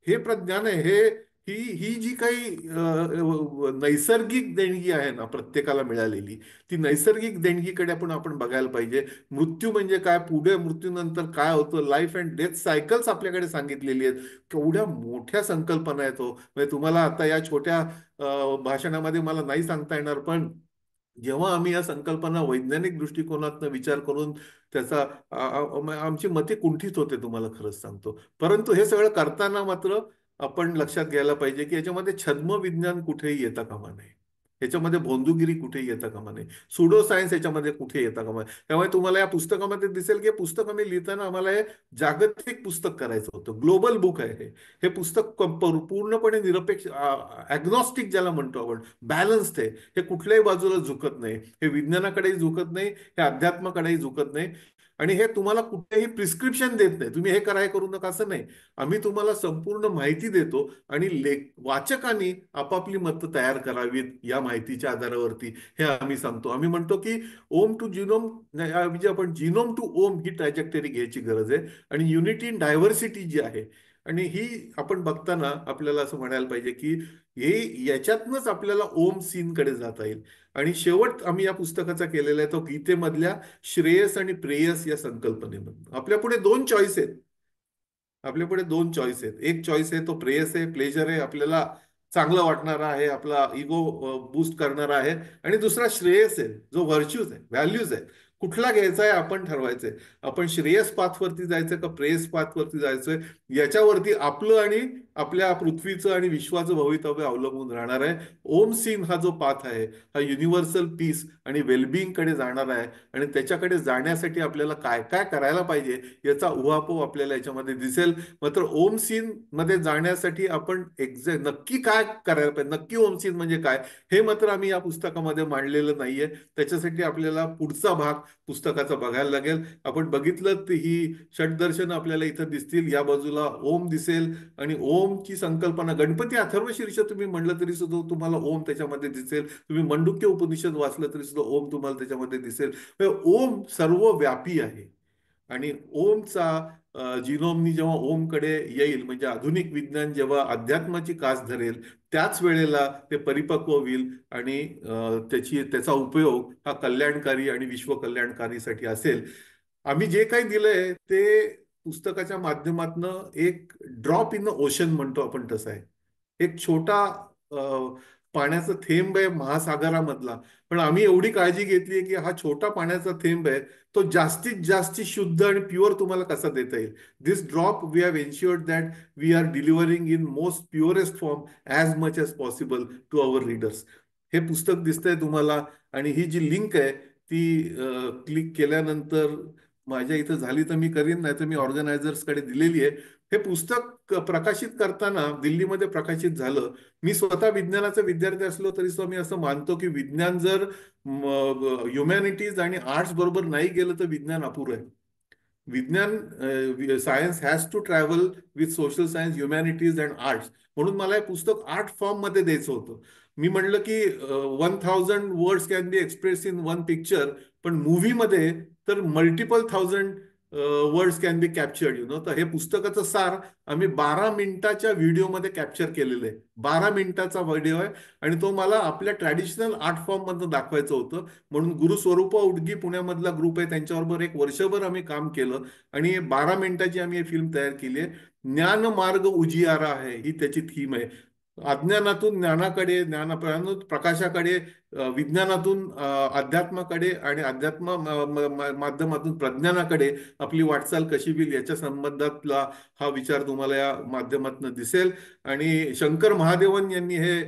हे प्रज्ञान आहे. ही ही जी काही नैसर्गिक देणगी आहे ना प्रत्येकाला मिळालेली, ती नैसर्गिक देणगीकडे आपण बघायला पाहिजे. मृत्यू म्हणजे काय, पुढे मृत्यूनंतर काय होतं, लाईफ अँड डेथ सायकल्स आपल्याकडे सांगितलेली आहेत. केवढ्या मोठ्या संकल्पना आहेत. म्हणजे तुम्हाला आता या छोट्या भाषणामध्ये मला नाही सांगता येणार, पण जेव्हा आम्ही या संकल्पना वैज्ञानिक दृष्टिकोनातून विचार करून त्याचा आमची मते कुंठित होते, तुम्हाला खरंच सांगतो. परंतु हे सगळं करताना मात्र आपण लक्षात घ्यायला पाहिजे की याच्यामध्ये छद्म विज्ञान कुठेही येता कामा नये, याच्यामध्ये भोंदूगिरी कुठेही येता कामा नये, सुडो सायन्स याच्यामध्ये कुठे येता कामा नये. त्यामुळे तुम्हाला या पुस्तकामध्ये दिसेल की हे पुस्तक आम्ही लिहिताना आम्हाला हे जागतिक पुस्तक करायचं होतं, ग्लोबल बुक आहे हे पुस्तक पूर्णपणे निरपेक्ष ॲग्नॉस्टिक ज्याला म्हणतो आपण, बॅलन्स्ड आहे. हे कुठल्याही बाजूला झुकत नाही, हे विज्ञानाकडेही झुकत नाही, हे अध्यात्माकडेही झुकत नाही. आणि हे तुम्हाला कुठेही प्रिस्क्रिप्शन देत नाही, तुम्ही हे करा हे करू नका असं नाही. आम्ही तुम्हाला संपूर्ण माहिती देतो आणि वाचकांनी आपापली मतं तयार करावीत या माहितीच्या आधारावरती, हे आम्ही सांगतो. आम्ही म्हणतो की ओम टू जिनोम, म्हणजे आपण जिनोम टू ओम ही ट्रॅजेक्टरी घ्यायची गरज आहे. आणि युनिटी इन डायव्हर्सिटी जी आहे, आणि ही आपण बघताना आपल्याला असं म्हणायला पाहिजे की याच्यातनंच आपल्याला ओम सीन कडे जाता येईल. आणि शेवट आम्ही या पुस्तकाचा केलेला आहे तो गीतेमधल्या श्रेयस आणि प्रेयस या संकल्पनेमधून. आपल्यापुढे दोन चॉईस आहेत. एक चॉईस आहे तो प्रेयस आहे, प्लेजर आहे, आपल्याला चांगलं वाटणारा आहे, आपला इगो बूस्ट करणारा आहे. आणि दुसरा श्रेयस आहे, जो व्हर्च्यूज आहे, व्हॅल्यूज आहे. कुठला घ्यायचा आहे आपण ठरवायचंय. आपण श्रेयस पाथवरती जायचंय का प्रेयस पाथवरती जायचंय, याच्यावरती आपलं आणि आपल्या पृथ्वीचं आणि विश्वाचं भवितव्य अवलंबून राहणार आहे. ओम सीन हा जो पाथ आहे हा युनिव्हर्सल पीस आणि वेलबिंग कडे जाणार आहे. आणि त्याच्याकडे जाण्यासाठी आपल्याला काय काय करायला पाहिजे याचा उहापोह आपल्याला याच्यामध्ये दिसेल. मात्र ओम सीन मध्ये जाण्यासाठी आपण नक्की काय करायला पाहिजे, नक्की ओम सीन म्हणजे काय, हे मात्र आम्ही या पुस्तकामध्ये मांडलेलं नाहीये. त्याच्यासाठी आपल्याला पुढचा भाग पुस्तकाचा बघायला लागेल. आपण बघितलं तर ही षटदर्शन आपल्याला इथं दिसतील. या बाजूला ओम दिसेल आणि ओमची संकल्पना गणपती अथर्वशीर्ष तुम्ही म्हणलं तरी सुद्धा तुम्हाला ओम त्याच्यामध्ये दिसेल. तुम्ही मंडुक्य उपनिषद वाचलं तरी सुद्धा ओम तुम्हाला त्याच्यामध्ये दिसेल. ओम सर्वव्यापी आहे. आणि ओमचा जिनोमनी जेव्हा ओमकडे येईल, म्हणजे आधुनिक विज्ञान जेव्हा अध्यात्माची कास धरेल, त्याच वेळेला ते परिपक्व होईल. आणि त्याचा उपयोग हा कल्याणकारी आणि विश्व कल्याणकारीसाठी असेल. आम्ही जे काही दिलंय ते पुस्तकाच्या माध्यमातनं एक ड्रॉप इन द ओशन म्हणतो आपण, तसं आहे. एक छोटा पाण्याचा थेंब आहे महासागरामधला. पण आम्ही एवढी काळजी घेतली की हा छोटा पाण्याचा थेंब आहे तो जास्तीत जास्त शुद्ध आणि प्युअर तुम्हाला कसा देता येईल. This drop we have ensured that we are delivering in most purest form as much as possible to our readers. हे पुस्तक दिसतंय तुम्हाला. आणि ही जी लिंक आहे ती क्लिक केल्यानंतर माझ्या इथं झाली तर मी करीन, नाही तर मी ऑर्गनायझर्सकडे दिलेली आहे. हे पुस्तक प्रकाशित करताना दिल्लीमध्ये प्रकाशित झालं. मी स्वतः विज्ञानाचा विद्यार्थी असलो तरी सुद्धा मी असं मानतो की विज्ञान जर ह्युमॅनिटीज आणि आर्ट्स बरोबर नाही गेलं तर विज्ञान अपुरं आहे. Science has to travel with social science, humanities and arts. म्हणून मला हे पुस्तक आर्ट फॉर्म मध्ये द्यायचं होतं. मी म्हणलं की 1000 words can be express in one picture, पण मूव्हीमध्ये तर multiple 1000 words can be captured तर हे पुस्तकाचं सार आम्ही 12 मिनिटाच्या व्हिडिओमध्ये कॅप्चर केलेलं आहे. 12 मिनिटाचा व्हिडिओ आहे आणि तो मला आपल्या ट्रॅडिशनल आर्ट फॉर्म मधून दाखवायचं होतं. म्हणून गुरुस्वरूप उडगी पुण्यामधला ग्रुप आहे, त्यांच्याबरोबर एक वर्षभर आम्ही काम केलं आणि 12 मिनिटाची आम्ही ही फिल्म तयार केली आहे. ज्ञान मार्ग उजियारा आहे ही त्याची थीम आहे. अज्ञानातून ज्ञानाकडे, ज्ञानातून प्रकाशाकडे, विज्ञानातून अध्यात्माकडे आणि माध्यमातून प्रज्ञानाकडे आपली वाटचाल कशी होईल याच्या संबंधातला हा विचार तुम्हाला या माध्यमातून दिसेल. आणि शंकर महादेवन यांनी हे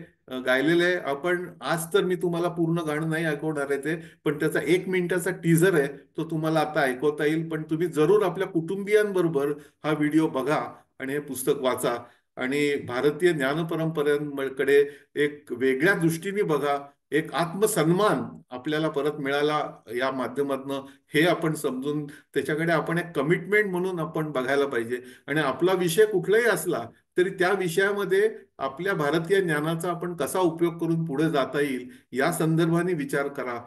गायलेलं आहे. आपण आज तर मी तुम्हाला पूर्ण गाणं नाही ऐकवणार आहे ते, पण त्याचा 1 मिनिटाचा टीझर आहे, तो तुम्हाला आता ऐकवता येईल. पण तुम्ही जरूर आपल्या कुटुंबियांबरोबर हा व्हिडिओ बघा आणि हे पुस्तक वाचा आणि भारतीय ज्ञानपरंपरेकडे एक वेगळ्या दृष्टीने बघा. एक आत्मसन्मान आपल्याला परत मिळाला या माध्यमातनं, हे आपण समजून त्याच्याकडे आपण एक कमिटमेंट म्हणून आपण बघायला पाहिजे. आणि आपला विषय कुठलाही असला तरी त्या विषयामध्ये आपल्या भारतीय ज्ञानाचा आपण कसा उपयोग करून पुढे जाता येईल या संदर्भाने विचार करा.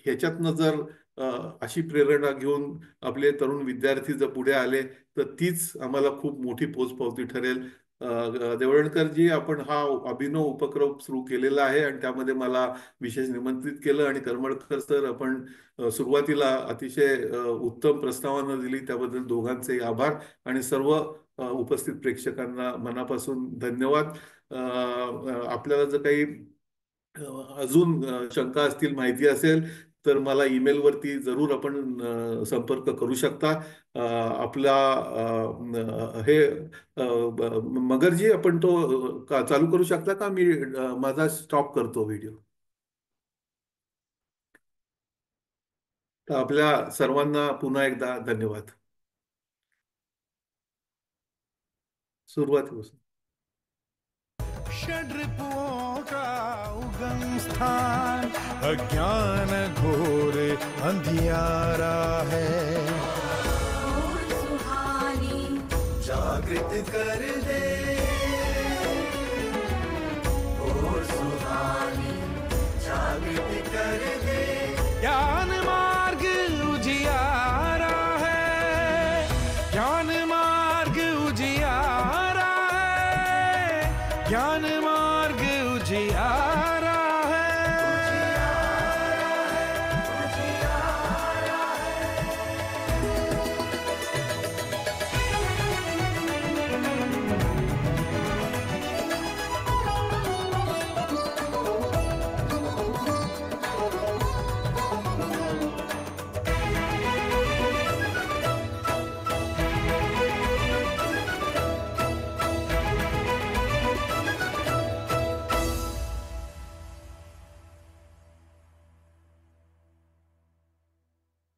ह्याच्यातनं जर अशी प्रेरणा घेऊन आपले तरुण विद्यार्थी जर पुढे आले तर तीच आम्हाला खूप मोठी पोचपावती ठरेल. देवळणकरजी, आपण हा अभिनव उपक्रम सुरू केलेला आहे आणि त्यामध्ये मला विशेष निमंत्रित केलं. आणि करमळकर सर, आपण सुरुवातीला अतिशय उत्तम प्रस्तावना दिली, त्याबद्दल दोघांचे आभार. आणि सर्व उपस्थित प्रेक्षकांना मनापासून धन्यवाद. आपल्याला जर काही अजून शंका असतील, माहिती असेल, तर मला ईमेलवरती जरूर आपण संपर्क करू शकता. आपला हे मगरजी, आपण तो चालू करू शकता का? मी माझा स्टॉप करतो व्हिडिओ. तर आपल्या सर्वांना पुन्हा एकदा धन्यवाद. सुरुवातीपासून. षड्रिपुओं का उगम स्थान, अज्ञान घोर अंधियारा है। और सुहानी जागृत कर दे, और सुहानी जागृत कर दे। ज्ञान मार्ग उजियारा है, ज्ञान मार्ग उजियारा है, ज्ञान मार्ग उजियारा है।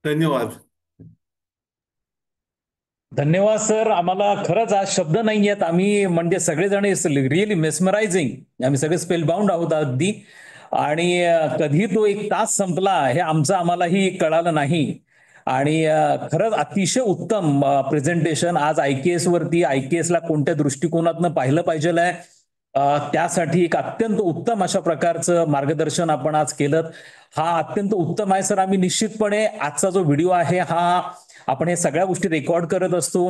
धन्यवाद. धन्यवाद सर. आम्हाला खरंच आज शब्द नाही आहेत. आम्ही म्हणजे सगळेजण रिअली मेस्मरायझिंग, आम्ही सगळे स्पेलबाउंड आहोत अगदी. आणि कधी तो 1 तास संपला हे आमचं आम्हालाही कळालं नाही. आणि खरंच अतिशय उत्तम प्रेझेंटेशन. आज IKS वरती, IKS ला कोणत्या दृष्टिकोनातनं पाहिलं पाहिजे आहे त्यासाठी एक अत्यंत उत्तम अशा प्रकारचं मार्गदर्शन आपण आज केलं. हा अत्यंत उत्तम आहे सर. आम्ही निश्चितपणे आजचा जो व्हिडिओ आहे हा आपण हे सगळ्या गोष्टी रेकॉर्ड करत असतो.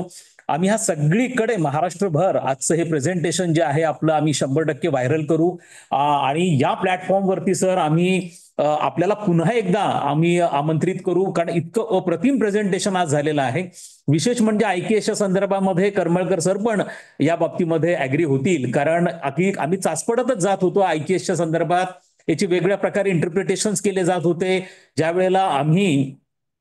आम्ही हा सगळीकडे महाराष्ट्रभर आजचं हे प्रेझेंटेशन जे आहे आपलं आम्ही 100% व्हायरल करू. आणि या प्लॅटफॉर्मवरती सर आम्ही आपल्याला पुन्हा एकदा आम्ही आमंत्रित करू, कारण इतकं अप्रतिम प्रेझेंटेशन आज झालेलं आहे. विशेष म्हणजे IKSच्या संदर्भामध्ये करमळकर सर पण या बाबतीमध्ये ऍग्री होतील, कारण आम्ही चाचपडतच जात होतो IKSच्या संदर्भात. याची वेगळ्या प्रकारे इंटरप्रिटेशन्स केले जात होते. ज्या वेळेला आम्ही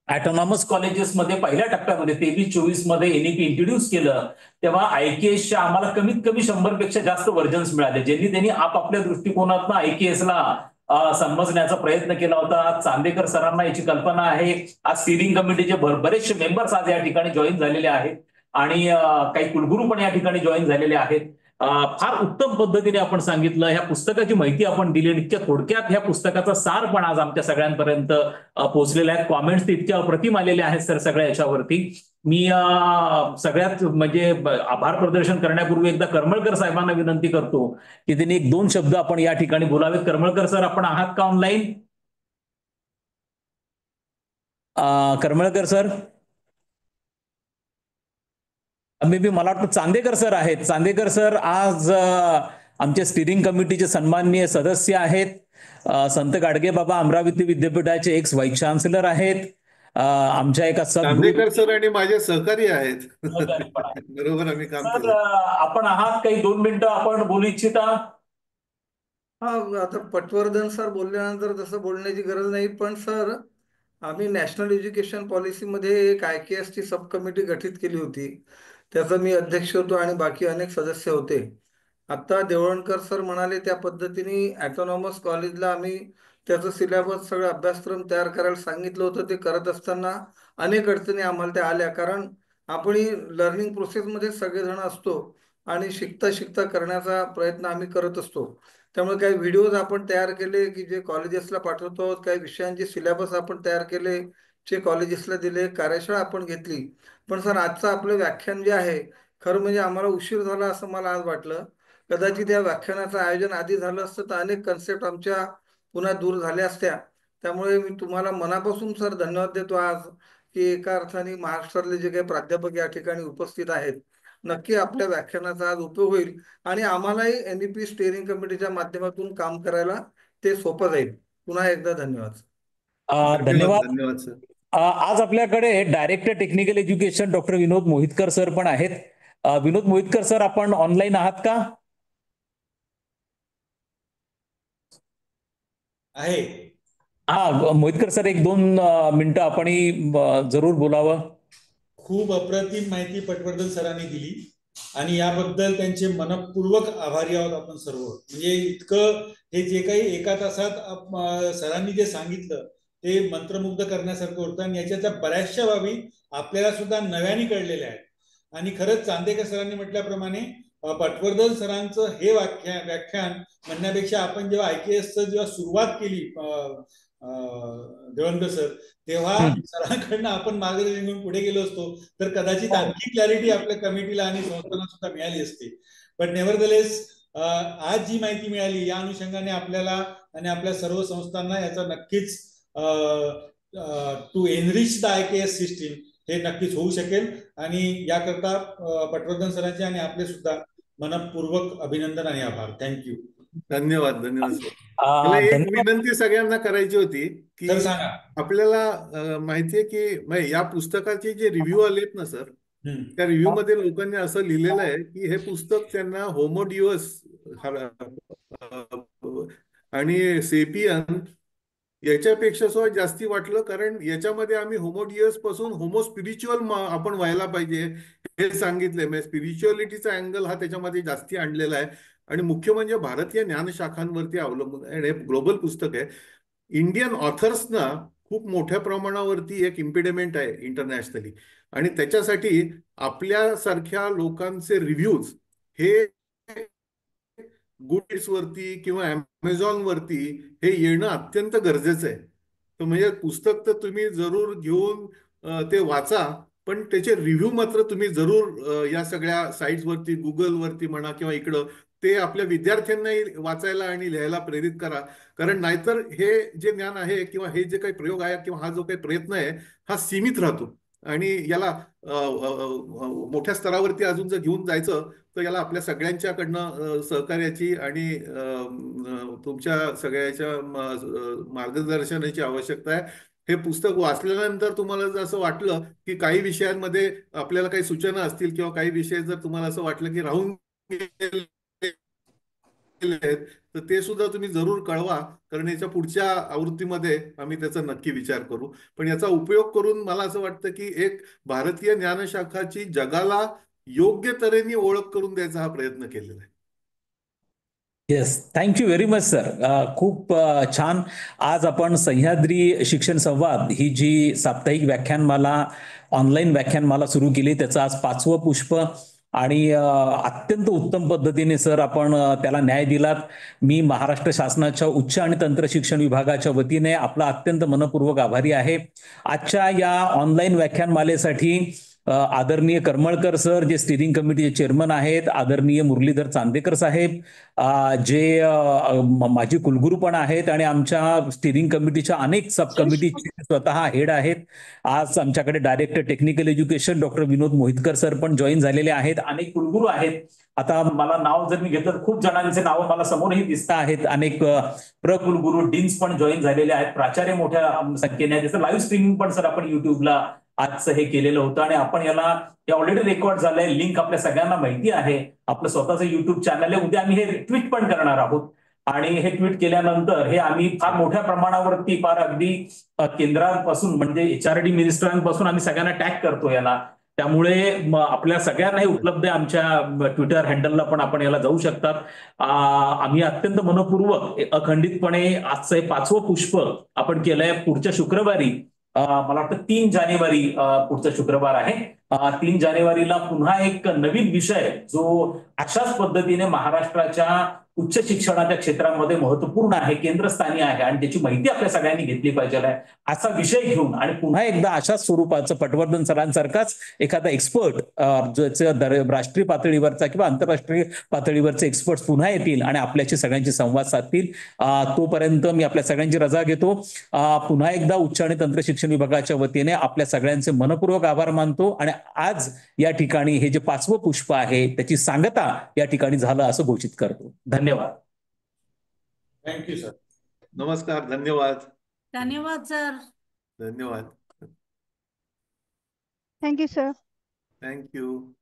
ऑटोनॉमस कॉलेजेसमध्ये पहिल्या टप्प्यामध्ये 23-24 मध्ये NEP इंट्रोड्यूस केलं, तेव्हा IKSच्या आम्हाला कमीत कमी 100पेक्षा जास्त व्हर्जन्स मिळाले, ज्यांनी त्यांनी आपापल्या दृष्टिकोनातून IKSला समजण्याचा प्रयत्न केला होता. चांदेकर सरांना याची कल्पना आहे. आज स्टिअरिंग कमिटीचे बरेचसे मेंबर्स आज या ठिकाणी जॉईन झालेले आहेत आणि काही कुलगुरू पण या ठिकाणी जॉईन झालेले आहेत. फार उत्तम पद्धतीने आपण सांगितलं. ह्या पुस्तकाची माहिती आपण दिली. इतक्या थोडक्यात ह्या पुस्तकाचा सार पण आज आमच्या सगळ्यांपर्यंत पोहोचलेला आहे. कॉमेंट्स इतक्या अप्रतिम आलेले आहेत सर सगळ्या याच्यावरती. मी सगळ्यात म्हणजे आभार प्रदर्शन करण्यापूर्वी एकदा करमळकर साहेबांना विनंती करतो की त्यांनी 1-2 शब्द आपण या ठिकाणी बोलावेत. करमळकर सर, आपण आहात का online? Karmalkar sir, may be मला वाटतं चांदेकर सर आहेत. चांदेकर सर आज आमच्या स्टिअरिंग कमिटीचे सन्माननीय सदस्य आहेत. संत गाडगेबाबा अमरावती विद्यापीठाचे एक्स व्हाईस चान्सलर आहेत. आमच्या एका चांदेकर सर आणि माझे सहकारी आहेत. बरोबर, आम्ही काम सर केलं. आपण आहात काही 2 मिनिटं आपण बोलू इच्छिता? हा, आता पटवर्धन सर बोलल्यानंतर तसं बोलण्याची गरज नाही, पण सर आम्ही नॅशनल एज्युकेशन पॉलिसीमध्ये एक IKSची सब कमिटी गठीत केली होती. त्याचा मी अध्यक्ष होतो आणि बाकी अनेक सदस्य होते. आता देवळणकर सर म्हणाले त्या पद्धतीने ऑटोनॉमस कॉलेजला आम्ही त्याचं सिलेबस सगळं अभ्यासक्रम तयार करायला सांगितलं होतं. ते करत असताना अनेक अडचणी आम्हाला त्या आल्या, कारण आपण लर्निंग प्रोसेसमध्ये सगळेजण असतो आणि शिकता शिकता करण्याचा प्रयत्न आम्ही करत असतो. त्यामुळे काही व्हिडिओज आपण तयार केले की जे कॉलेजेसला पाठवतो आहोत, काही विषयांचे सिलेबस आपण तयार केले जे कॉलेजेसला दिले, कार्यशाळा आपण घेतली. पण सर आजचं आपलं व्याख्यान जे आहे, खरं म्हणजे आम्हाला उशीर झाला असं मला आज वाटलं. कदाचित या व्याख्यानाचं आयोजन आधी झालं असतं तर अनेक कन्सेप्ट आमच्या पुन्हा दूर झाल्या असत्या. त्यामुळे मी तुम्हाला मनापासून सर धन्यवाद देतो आज, की एका अर्थाने महाराष्ट्रातले जे काही प्राध्यापक या ठिकाणी उपस्थित आहेत, नक्की आपल्या व्याख्यानाचा आज उपयोग होईल आणि आम्हालाही NEP स्टेअरिंग कमिटीच्या माध्यमातून काम करायला ते सोपं जाईल. पुन्हा एकदा धन्यवाद. धन्यवाद. धन्यवाद सर. आज आपल्याकडे डायरेक्टर टेक्निकल एज्युकेशन डॉक्टर विनोद मोहितकर सर पण आहेत. विनोद मोहितकर सर, आपण ऑनलाईन आहात का? आहे. हा मोहितकर सर, 1-2 मिनिटं आपण जरूर बोलावं. खूप अप्रतिम माहिती पटवर्धन सरांनी दिली आणि याबद्दल त्यांचे मनपूर्वक आभारी आहोत आपण सर्व. म्हणजे इतकं हे जे काही एका तासात सरांनी जे सांगितलं ते मंत्रमुग्ध करण्यासारखं होतं आणि याच्यातल्या बऱ्याचशा बाबी आपल्याला सुद्धा नव्याने कळलेल्या आहेत. आणि खरंच चांदेकर सरांनी म्हटल्याप्रमाणे पटवर्धन सरांचं हे व्याख्यान म्हणण्यापेक्षा आपण जेव्हा IKS जेव्हा सुरुवात केली देवणकर सर, तेव्हा सरांकडनं आपण मार्गदर्शन घेऊन पुढे गेलो असतो तर कदाचित आणखी क्लॅरिटी आपल्या कमिटीला आणि संस्थांना सुद्धा मिळाली असते. पण नेव्हरदलेस आज जी माहिती मिळाली या अनुषंगाने आपल्याला आणि आपल्या सर्व संस्थांना याचा नक्कीच to enrich the IKS system हे नक्कीच होऊ शकेल. आणि याकरता पटवर्धन सरांचे आणि आपले सुद्धा मनपूर्वक अभिनंदन आणि आभार. थँक्यू. धन्यवाद. धन्यवाद सर. मला एक विनंती सगळ्यांना करायची होती की आपल्याला माहितीये की या पुस्तकाचे जे रिव्ह्यू आलेत ना सर, त्या रिव्ह्यू मध्ये लोकांनी असं लिहिलेलं आहे की हे पुस्तक त्यांना होमोडियस आणि सेपियन याच्यापेक्षा सुद्धा जास्ती वाटलं, कारण याच्यामध्ये आम्ही होमोडियस पासून होमो स्पिरिच्युअल आपण व्हायला पाहिजे हे सांगितलंय. म्हणजे स्पिरिच्युअलिटीचा अँगल हा त्याच्यामध्ये जास्ती आणलेला आहे आणि मुख्य म्हणजे भारतीय ज्ञानशाखांवरती अवलंबून आहे. हे ग्लोबल पुस्तक आहे. इंडियन ऑथर्सना खूप मोठ्या प्रमाणावरती एक इम्पिडेमेंट आहे इंटरनॅशनली आणि त्याच्यासाठी आपल्यासारख्या लोकांचे रिव्ह्यूज हे गुडरीड्स वरती किंवा Amazon वरती हे येणं अत्यंत गरजेचं आहे. तर म्हणजे पुस्तक तर तुम्ही जरूर घेऊन ते वाचा, पण त्याचे रिव्ह्यू मात्र तुम्ही जरूर या सगळ्या साईट्स वरती, गुगल वरती म्हणा किंवा इकडं, ते आपल्या विद्यार्थ्यांनाही वाचायला आणि लिहायला प्रेरित करा. कारण नाहीतर हे जे ज्ञान आहे किंवा हे जे काही प्रयोग आहे किंवा हा जो काही प्रयत्न आहे हा सीमित राहतो आणि याला मोठ्या स्तरावरती अजून जर घेऊन जायचं तर याला आपल्या सगळ्यांच्याकडनं सहकार्याची आणि तुमच्या सगळ्याच्या मार्गदर्शनाची आवश्यकता आहे. हे पुस्तक वाचल्यानंतर तुम्हाला जर असं वाटलं की काही विषयांमध्ये आपल्याला काही सूचना असतील किंवा काही विषय जर तुम्हाला असं वाटलं की राहून तर ते सुद्धा तुम्ही जरूर कळवा, कारण याच्या पुढच्या आवृत्तीमध्ये आम्ही त्याचा नक्की विचार करू. पण याचा उपयोग करून मला असं वाटतं की एक भारतीय ज्ञानशाखाची जगाला योग्य तऱ्हेने ओळख करून द्यायचा हा प्रयत्न केलेला आहे. Yes, thank you very much sir. खूप छान. आज आपण सह्याद्री शिक्षण संवाद ही जी साप्ताहिक व्याख्यानमाला, ऑनलाईन व्याख्यानमाला सुरू केली, त्याचं आज 5वं पुष्प आणि अत्यंत उत्तम पद्धतीने सर आपण त्याला न्याय दिलात. मी महाराष्ट्र शासनाच्या उच्च आणि तंत्र शिक्षण विभागाच्या वतीने आपला अत्यंत मनपूर्वक आभारी आहे. आजच्या या ऑनलाईन व्याख्यानमालेसाठी आदरणीय करमळकर सर जे स्टिअरिंग कमिटीचे चेअरमन आहेत, आदरणीय मुरलीधर चांदेकर साहेब जे माजी कुलगुरू पण आहेत आणि आमच्या स्टिअरिंग कमिटीच्या अनेक सब कमिटीचे स्वतः हेड आहेत. आज आमच्याकडे डायरेक्टर टेक्निकल एज्युकेशन डॉक्टर विनोद मोहितकर सर पण जॉईन झालेले आहेत. अनेक कुलगुरू आहेत. आता मला नाव जर मी घेतलं तर खूप जणांचे नावं मला समोरही दिसत आहेत. अनेक प्रकुलगुरू, डीन्स पण जॉईन झालेले आहेत. प्राचार्य मोठ्या संख्येने आहेत. त्याचं लाईव्ह स्ट्रीमिंग पण सर आपण युट्यूबला आजचं हे केलेलं होतं आणि आपण याला ऑलरेडी रेकॉर्ड झालंय. लिंक आपल्या सगळ्यांना माहिती आहे. आपलं स्वतःचं युट्यूब चॅनल आहे. उद्या आम्ही हे ट्विट पण करणार आहोत आणि हे ट्विट केल्यानंतर हे आम्ही फार मोठ्या प्रमाणावरती फार अगदी केंद्रापासून म्हणजे HRD मिनिस्टरांपासून आम्ही सगळ्यांना टॅग करतो याला. त्यामुळे आपल्या सगळ्यांनाही उपलब्ध आहे. आमच्या ट्विटर हँडलला पण आपण याला जाऊ शकतात. आम्ही अत्यंत मनपूर्वक अखंडितपणे आजचं हे 5वं पुष्प आपण केलंय. पुढच्या शुक्रवारी मला वाटतं 3 जानेवारी पुढचा शुक्रवार आहे. 3 जानेवारीला पुन्हा एक नवीन विषय जो अशाच पद्धतीने महाराष्ट्राच्या उच्च शिक्षणाच्या क्षेत्रामध्ये महत्वपूर्ण आहे, केंद्रस्थानी आहे आणि त्याची माहिती आपल्या सगळ्यांनी घेतली पाहिजे आहे, असा विषय घेऊन आणि पुन्हा एकदा अशाच स्वरूपाचं पटवर्धन सरांसारखाच एखादा एक्सपर्ट ज्याचं राष्ट्रीय पातळीवरचा किंवा आंतरराष्ट्रीय पातळीवरचे एक्सपर्ट पुन्हा येतील आणि आपल्याशी सगळ्यांशी संवाद साधतील. तोपर्यंत मी आपल्या सगळ्यांची रजा घेतो. पुन्हा एकदा उच्च आणि तंत्र शिक्षण विभागाच्या वतीने आपल्या सगळ्यांचे मनपूर्वक आभार मानतो आणि आज या ठिकाणी हे जे 5वं पुष्प आहे त्याची सांगता या ठिकाणी झालं असं घोषित करतो. धन्यवाद. Thank you sir. नमस्कार. धन्यवाद. धन्यवाद सर. धन्यवाद. Thank you sir. थँक्यू.